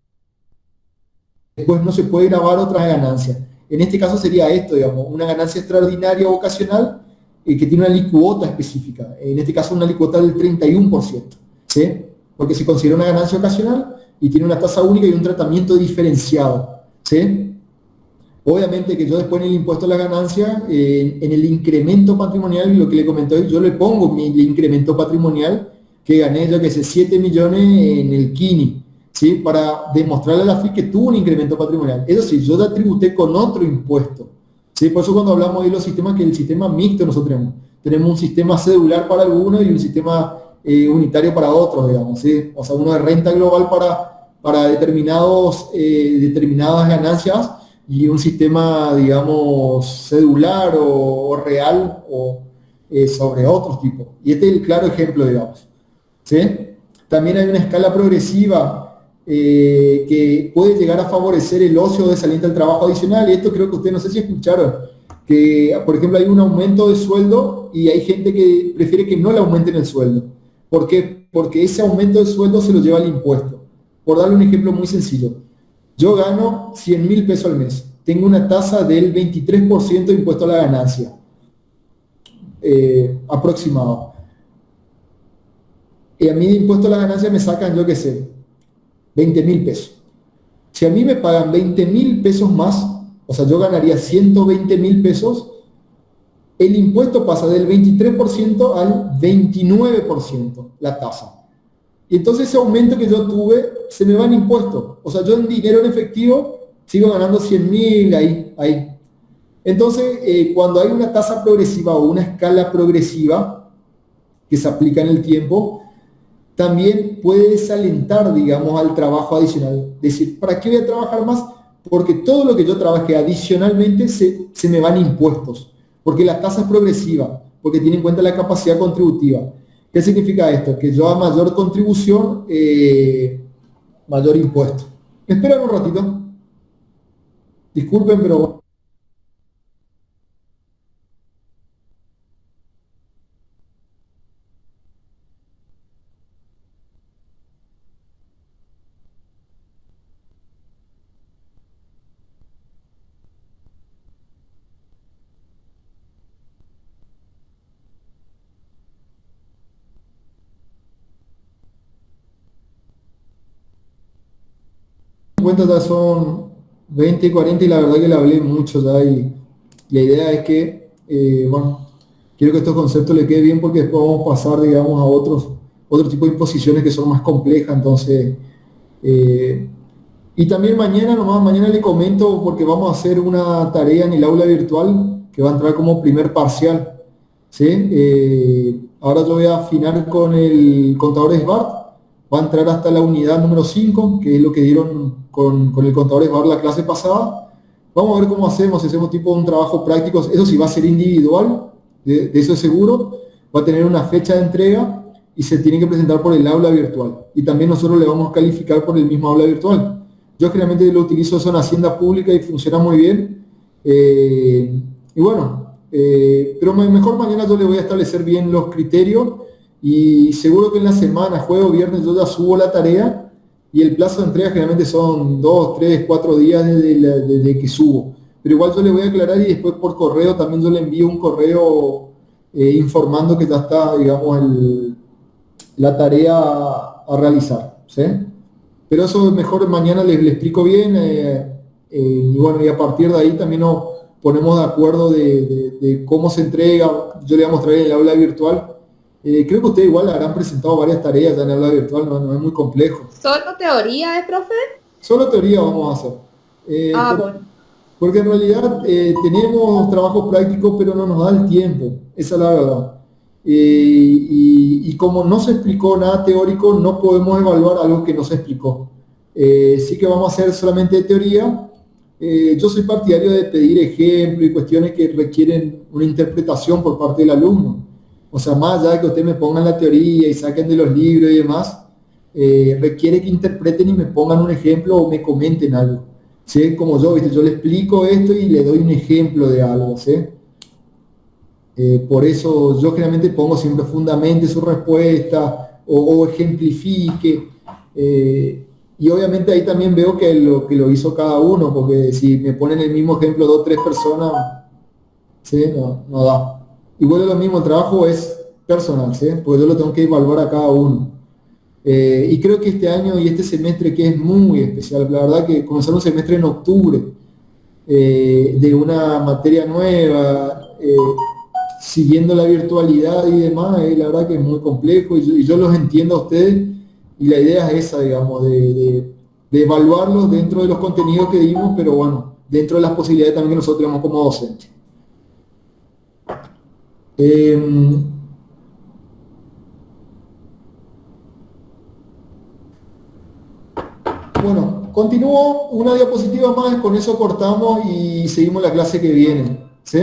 después no se puede grabar otras ganancias. En este caso sería esto, digamos, una ganancia extraordinaria o ocasional que tiene una licuota específica, en este caso una licuota del 31%, ¿sí? Porque se considera una ganancia ocasional y tiene una tasa única y un tratamiento diferenciado, ¿sí? Obviamente que yo después en el impuesto a la ganancia, en el incremento patrimonial, lo que le comenté hoy, yo le pongo mi incremento patrimonial que gané, yo que sé, 7 millones en el Kini, ¿sí? Para demostrarle a la FIP que tuvo un incremento patrimonial. Eso sí, yo la tributé con otro impuesto, ¿sí? Por eso cuando hablamos de los sistemas, que el sistema mixto nosotros tenemos un sistema cedular para algunos y un sistema unitario para otros, digamos, ¿sí? O sea, uno de renta global para determinadas ganancias y un sistema, digamos, cedular o real o sobre otros tipos. Y este es el claro ejemplo, digamos, ¿sí? También hay una escala progresiva que puede llegar a favorecer el ocio de saliente al trabajo adicional, y esto creo que ustedes no sé si escucharon, que por ejemplo hay un aumento de sueldo y hay gente que prefiere que no le aumenten el sueldo. ¿Por qué? Porque ese aumento de sueldo se lo lleva el impuesto. Por darle un ejemplo muy sencillo, yo gano 100.000 pesos al mes, tengo una tasa del 23% de impuesto a la ganancia, aproximado. Y a mí de impuesto a la ganancia me sacan, yo qué sé, 20.000 pesos. Si a mí me pagan 20.000 pesos más, o sea, yo ganaría 120.000 pesos, el impuesto pasa del 23% al 29%, la tasa. Y entonces ese aumento que yo tuve, se me va en impuestos. O sea, yo en dinero en efectivo sigo ganando 100.000 ahí. Entonces, cuando hay una tasa progresiva o una escala progresiva que se aplica en el tiempo, también puede desalentar, digamos, al trabajo adicional. Decir, ¿para qué voy a trabajar más? Porque todo lo que yo trabaje adicionalmente se me van impuestos. Porque la tasa es progresiva, porque tiene en cuenta la capacidad contributiva. ¿Qué significa esto? Que yo a mayor contribución, mayor impuesto. ¿Me esperan un ratito? Disculpen, pero... En cuenta ya son 20, 40 y la verdad que le hablé mucho ya y la idea es que, bueno, quiero que estos conceptos le queden bien porque después vamos a pasar, digamos, a otro tipo de imposiciones que son más complejas, entonces... y también mañana le comento porque vamos a hacer una tarea en el aula virtual que va a entrar como primer parcial, ¿sí? Ahora yo voy a afinar con el contador SBART, va a entrar hasta la unidad número 5, que es lo que dieron con el contador SBART la clase pasada. Vamos a ver cómo hacemos, si hacemos tipo un trabajo práctico, eso sí va a ser individual, de eso es seguro, va a tener una fecha de entrega y se tiene que presentar por el aula virtual. Y también nosotros le vamos a calificar por el mismo aula virtual. Yo generalmente lo utilizo eso en Hacienda Pública y funciona muy bien. Y bueno, pero mejor mañana yo le voy a establecer bien los criterios y seguro que en la semana, jueves o viernes, yo ya subo la tarea y el plazo de entrega generalmente son 2, 3, 4 días desde que subo. Pero igual yo le voy a aclarar y después por correo también yo le envío un correo informando que ya está, digamos, la tarea a realizar, ¿sí? Pero eso mejor mañana les explico bien y bueno, y a partir de ahí también nos ponemos de acuerdo de cómo se entrega. Yo le voy a mostrar en el aula virtual. Creo que ustedes igual habrán presentado varias tareas ya en el aula virtual, no es muy complejo. ¿Solo teoría, profe? Solo teoría vamos a hacer. Bueno. Porque en realidad tenemos trabajo práctico, pero no nos da el tiempo, esa es la verdad. Y como no se explicó nada teórico, no podemos evaluar algo que no se explicó. Sí que vamos a hacer solamente teoría. Yo soy partidario de pedir ejemplos y cuestiones que requieren una interpretación por parte del alumno. O sea, más allá de que ustedes me pongan la teoría y saquen de los libros y demás, requiere que interpreten y me pongan un ejemplo o me comenten algo. ¿Sí? Como yo, ¿viste? Yo le explico esto y le doy un ejemplo de algo, ¿sí? Por eso yo generalmente pongo siempre fundamente su respuesta o ejemplifique. Y obviamente ahí también veo que lo hizo cada uno, porque si me ponen el mismo ejemplo dos o tres personas, ¿sí? No da. Igual es lo mismo, el trabajo es personal, ¿sí? Porque yo lo tengo que evaluar a cada uno. Y creo que este año y este semestre que es muy especial, la verdad que comenzar un semestre en octubre de una materia nueva, siguiendo la virtualidad y demás, la verdad que es muy complejo y yo los entiendo a ustedes y la idea es esa, digamos, de evaluarlos dentro de los contenidos que dimos, pero bueno, dentro de las posibilidades también que nosotros tenemos como docentes. Bueno, continúo una diapositiva más, con eso cortamos y seguimos la clase que viene, ¿sí?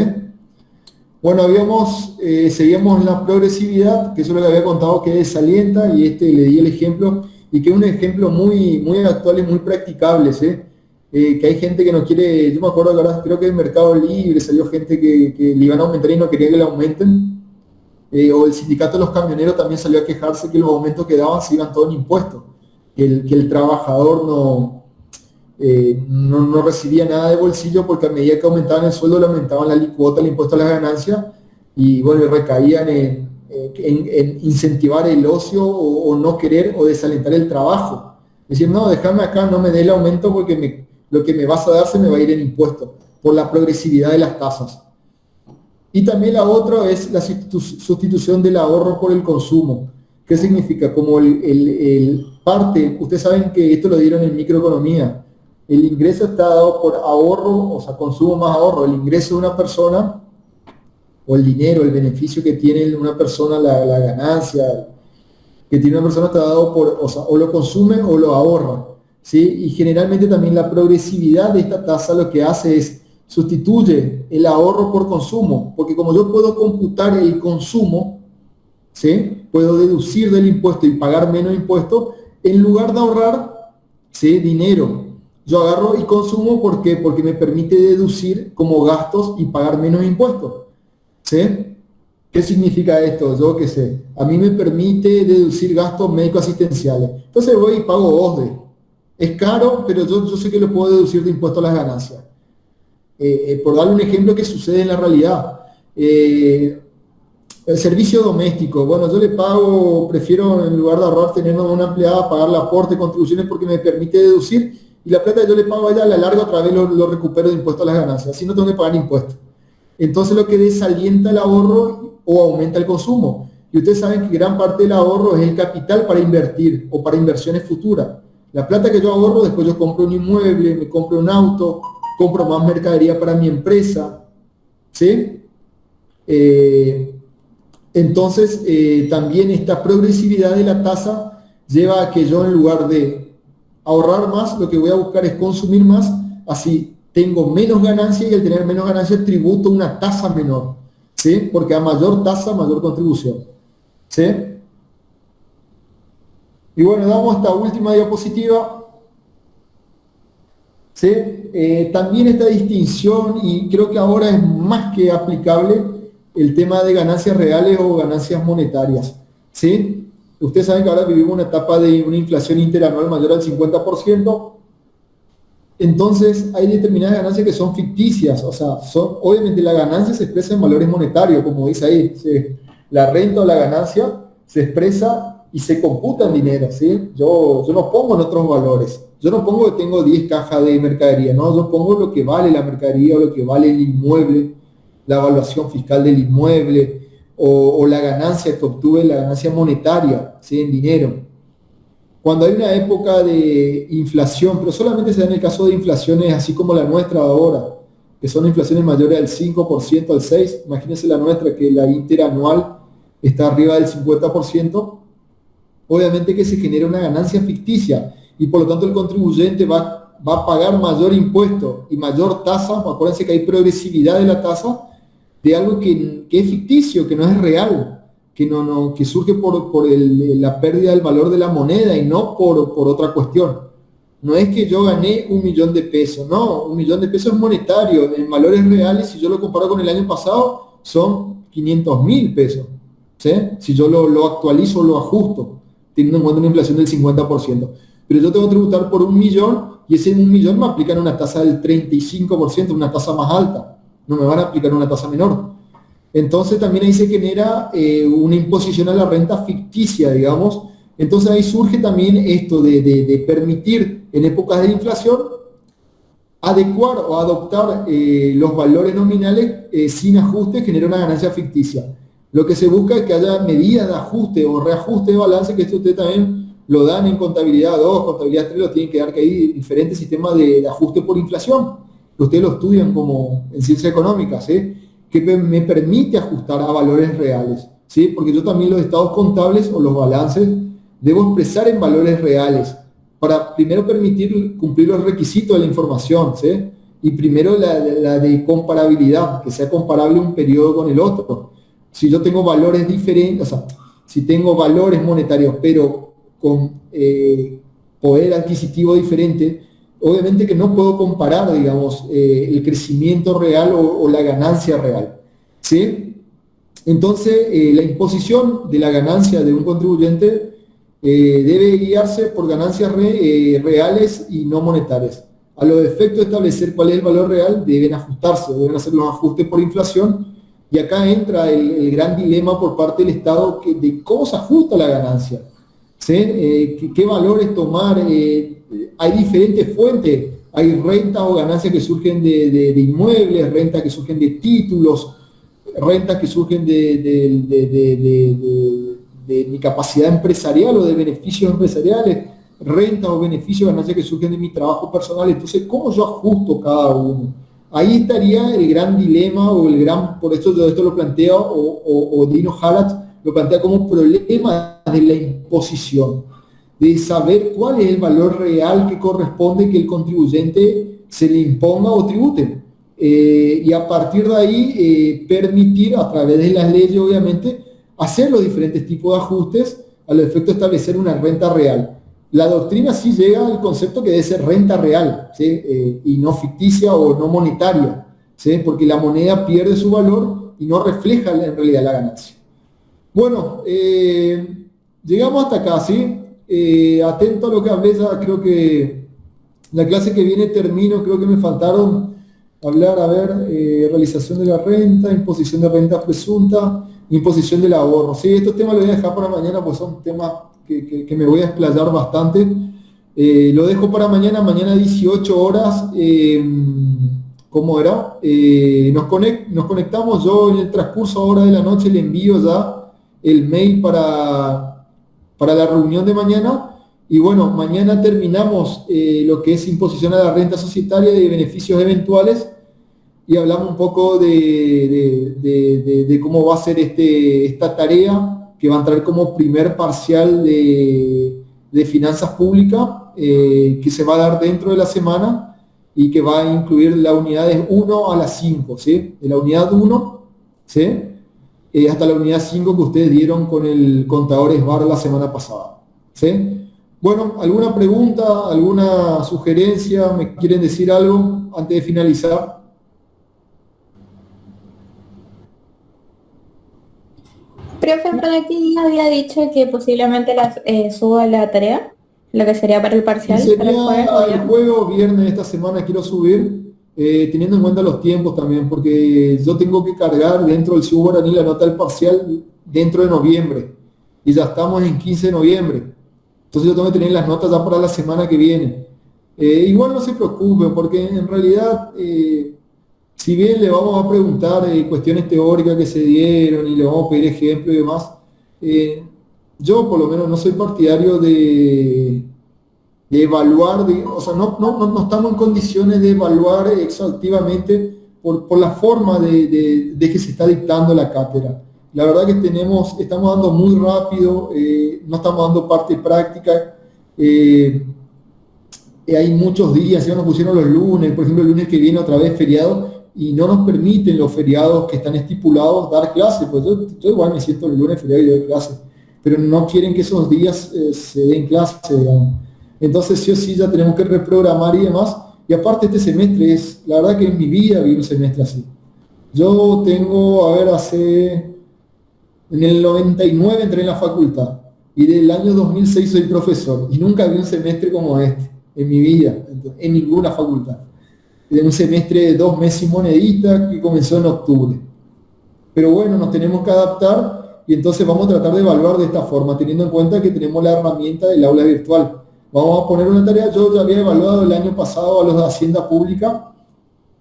Bueno, seguíamos la progresividad, que eso es lo que había contado que desalienta, y le di el ejemplo, y que es un ejemplo muy, muy actual y muy practicable, ¿sí? Que hay gente que no quiere, yo me acuerdo que ahora creo que en Mercado Libre salió gente que le iban a aumentar y no quería que le aumenten, o el sindicato de los camioneros también salió a quejarse que los aumentos que daban se iban todos en impuestos, que el trabajador no recibía nada de bolsillo porque a medida que aumentaban el sueldo le aumentaban la cuota, el impuesto a las ganancias y bueno, recaían en incentivar el ocio o no querer o desalentar el trabajo. Decir, no, déjame acá, no me dé el aumento porque lo que me vas a dar se me va a ir en impuesto por la progresividad de las tasas. Y también la otra es la sustitución del ahorro por el consumo. ¿Qué significa? Como parte, ustedes saben que esto lo dieron en microeconomía, el ingreso está dado por ahorro, o sea, consumo más ahorro. El ingreso de una persona, o el dinero, el beneficio que tiene una persona, la ganancia que tiene una persona está dado por, o sea, o lo consume o lo ahorra, ¿sí? Y generalmente también la progresividad de esta tasa lo que hace es sustituye el ahorro por consumo, porque como yo puedo computar el consumo, ¿sí? Puedo deducir del impuesto y pagar menos impuestos, en lugar de ahorrar, ¿sí? Dinero. Yo agarro y consumo, ¿por qué? Porque me permite deducir como gastos y pagar menos impuestos. ¿Sí? ¿Qué significa esto? Yo qué sé. A mí me permite deducir gastos médico-asistenciales. Entonces voy y pago OSDE. Es caro, pero yo sé que lo puedo deducir de impuesto a las ganancias. Por darle un ejemplo que sucede en la realidad. El servicio doméstico. Bueno, yo le pago, prefiero en lugar de ahorrar tener una empleada, pagar el aporte, contribuciones porque me permite deducir. Y la plata que yo le pago allá, a la larga otra vez lo recupero de impuesto a las ganancias. Así no tengo que pagar impuestos. Entonces lo que desalienta el ahorro o aumenta el consumo. Y ustedes saben que gran parte del ahorro es el capital para invertir o para inversiones futuras. La plata que yo ahorro, después yo compro un inmueble, me compro un auto, compro más mercadería para mi empresa. ¿Sí? Entonces también esta progresividad de la tasa lleva a que yo en lugar de ahorrar más, lo que voy a buscar es consumir más, así tengo menos ganancia y al tener menos ganancia tributo una tasa menor, ¿sí? Porque a mayor tasa, mayor contribución, ¿sí? Y bueno, damos esta última diapositiva, ¿sí? También esta distinción, y creo que ahora es más que aplicable, el tema de ganancias reales o ganancias monetarias, ¿sí? Ustedes saben que ahora vivimos una etapa de una inflación interanual mayor al 50%, entonces hay determinadas ganancias que son ficticias, o sea, obviamente la ganancia se expresa en valores monetarios, como dice ahí, la renta o la ganancia se expresa y se computa en dinero, ¿sí? Yo no pongo en otros valores, yo no pongo que tengo 10 cajas de mercadería, no, yo pongo lo que vale la mercadería o lo que vale el inmueble, la evaluación fiscal del inmueble, o la ganancia que obtuve, la ganancia monetaria, ¿sí? En dinero. Cuando hay una época de inflación, pero solamente se da en el caso de inflaciones así como la nuestra ahora, que son inflaciones mayores al 5%, al 6%, imagínense la nuestra, que la interanual está arriba del 50%, obviamente que se genera una ganancia ficticia, y por lo tanto el contribuyente va a pagar mayor impuesto y mayor tasa. Acuérdense que hay progresividad de la tasa, de algo que es ficticio, que no es real, que surge por la pérdida del valor de la moneda y no por otra cuestión. No es que yo gané 1 millón de pesos, no, 1 millón de pesos es monetario, en valores reales, si yo lo comparo con el año pasado, son 500.000 pesos, ¿sí? Si yo lo actualizo, lo ajusto, teniendo en cuenta una inflación del 50%. pero yo tengo que tributar por 1.000.000 y ese 1.000.000 me aplican una tasa del 35%, una tasa más alta, no me van a aplicar una tasa menor. Entonces también ahí se genera una imposición a la renta ficticia, digamos. Entonces ahí surge también esto de permitir en épocas de inflación adecuar o adoptar los valores nominales sin ajuste, genera una ganancia ficticia. Lo que se busca es que haya medidas de ajuste o reajuste de balance, que esto ustedes también lo dan en contabilidad 2, contabilidad 3, lo tienen que dar, que hay diferentes sistemas de ajuste por inflación, que ustedes lo estudian como en ciencias económicas, que me permite ajustar a valores reales, ¿sí? Porque yo también los estados contables o los balances debo expresar en valores reales para primero permitir cumplir los requisitos de la información, ¿sí? Y primero la de comparabilidad, que sea comparable un periodo con el otro. Si yo tengo valores diferentes, o sea, si tengo valores monetarios pero con poder adquisitivo diferente, obviamente que no puedo comparar, digamos, el crecimiento real o la ganancia real, ¿sí? Entonces, la imposición de la ganancia de un contribuyente debe guiarse por ganancias reales y no monetarias. A los efectos de establecer cuál es el valor real, deben ajustarse, deben hacer los ajustes por inflación, y acá entra el gran dilema por parte del Estado de cómo se ajusta la ganancia, ¿sí? ¿Qué valores tomar? Hay diferentes fuentes, hay rentas o ganancias que surgen de inmuebles, rentas que surgen de títulos, rentas que surgen de mi capacidad empresarial o de beneficios empresariales, rentas o beneficios, ganancias que surgen de mi trabajo personal. Entonces, ¿cómo yo ajusto cada uno? Ahí estaría el gran dilema o el gran, por eso yo esto lo planteo, o Dino Halat lo plantea como problema de la imposición, de saber cuál es el valor real que corresponde que el contribuyente se le imponga o tribute. Y a partir de ahí permitir a través de las leyes, obviamente, hacer los diferentes tipos de ajustes a los efectos de establecer una renta real. La doctrina sí llega al concepto que debe ser renta real, ¿sí? Y no ficticia o no monetaria, ¿sí? Porque la moneda pierde su valor y no refleja en realidad la ganancia. Bueno, llegamos hasta acá, ¿sí? Atento a lo que hablé, ya creo que la clase que viene termino, creo que me faltaron hablar, a ver, realización de la renta, imposición de renta presunta, imposición del ahorro. Sí, estos temas los voy a dejar para mañana, pues son temas que me voy a explayar bastante. Lo dejo para mañana 18 horas. ¿Cómo era? Nos conectamos, yo en el transcurso ahora de la noche le envío ya el mail para la reunión de mañana. Y bueno, mañana terminamos lo que es imposición a la renta societaria y beneficios eventuales, y hablamos un poco de cómo va a ser esta tarea, que va a entrar como primer parcial de finanzas públicas, que se va a dar dentro de la semana y que va a incluir las unidades 1 a las 5, ¿sí? De la unidad 1, ¿sí? Hasta la unidad 5 que ustedes dieron con el contador SBAR la semana pasada, ¿sí? Bueno, ¿alguna pregunta, alguna sugerencia? ¿Me quieren decir algo antes de finalizar? Profe, por aquí había dicho que posiblemente suba la tarea, lo que sería para el parcial. Sería para el jueves, el jueves o viernes de esta semana quiero subir, teniendo en cuenta los tiempos también, porque yo tengo que cargar dentro del Ciudad Guaraní la nota del parcial dentro de noviembre, y ya estamos en 15 de noviembre. Entonces yo tengo que tener las notas ya para la semana que viene. Igual no se preocupen, porque en realidad, si bien le vamos a preguntar cuestiones teóricas que se dieron y le vamos a pedir ejemplos y demás, yo por lo menos no soy partidario de evaluar, o sea, no estamos en condiciones de evaluar exhaustivamente por la forma de que se está dictando la cátedra. La verdad que estamos dando muy rápido, no estamos dando parte práctica. Hay muchos días, ya nos pusieron los lunes, por ejemplo el lunes que viene otra vez feriado, y no nos permiten los feriados que están estipulados dar clases. Pues yo igual me siento el lunes feriado y doy clases, pero no quieren que esos días se den clases, digamos. Entonces sí o sí ya tenemos que reprogramar y demás. Y aparte este semestre la verdad que en mi vida vi un semestre así. Yo tengo, en el 99 entré en la facultad, Y del año 2006 soy profesor y nunca vi un semestre como este en mi vida, en ninguna facultad. De un semestre de 2 meses y monedita que comenzó en octubre. Pero bueno, nos tenemos que adaptar y entonces vamos a tratar de evaluar de esta forma, teniendo en cuenta que tenemos la herramienta del aula virtual. Vamos a poner una tarea, yo ya había evaluado el año pasado a los de Hacienda Pública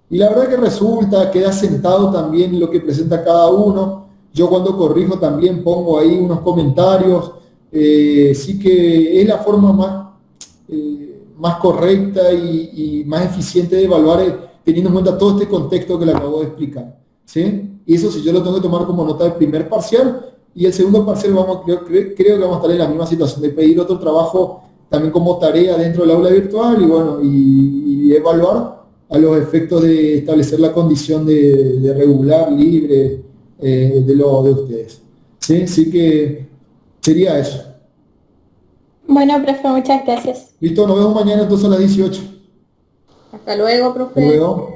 y la verdad que resulta, queda sentado también lo que presenta cada uno. Yo cuando corrijo también pongo ahí unos comentarios. Sí que es la forma más correcta y más eficiente de evaluar teniendo en cuenta todo este contexto que le acabo de explicar. ¿Sí? Y eso sí, yo lo tengo que tomar como nota del primer parcial y el segundo parcial creo que vamos a estar en la misma situación de pedir otro trabajo también como tarea dentro del aula virtual y bueno, y evaluar a los efectos de establecer la condición de regular, libre de ustedes. ¿Sí? Así que sería eso. Bueno, profe, muchas gracias. Listo, nos vemos mañana entonces a las 18. Hasta luego, Hasta profe. luego.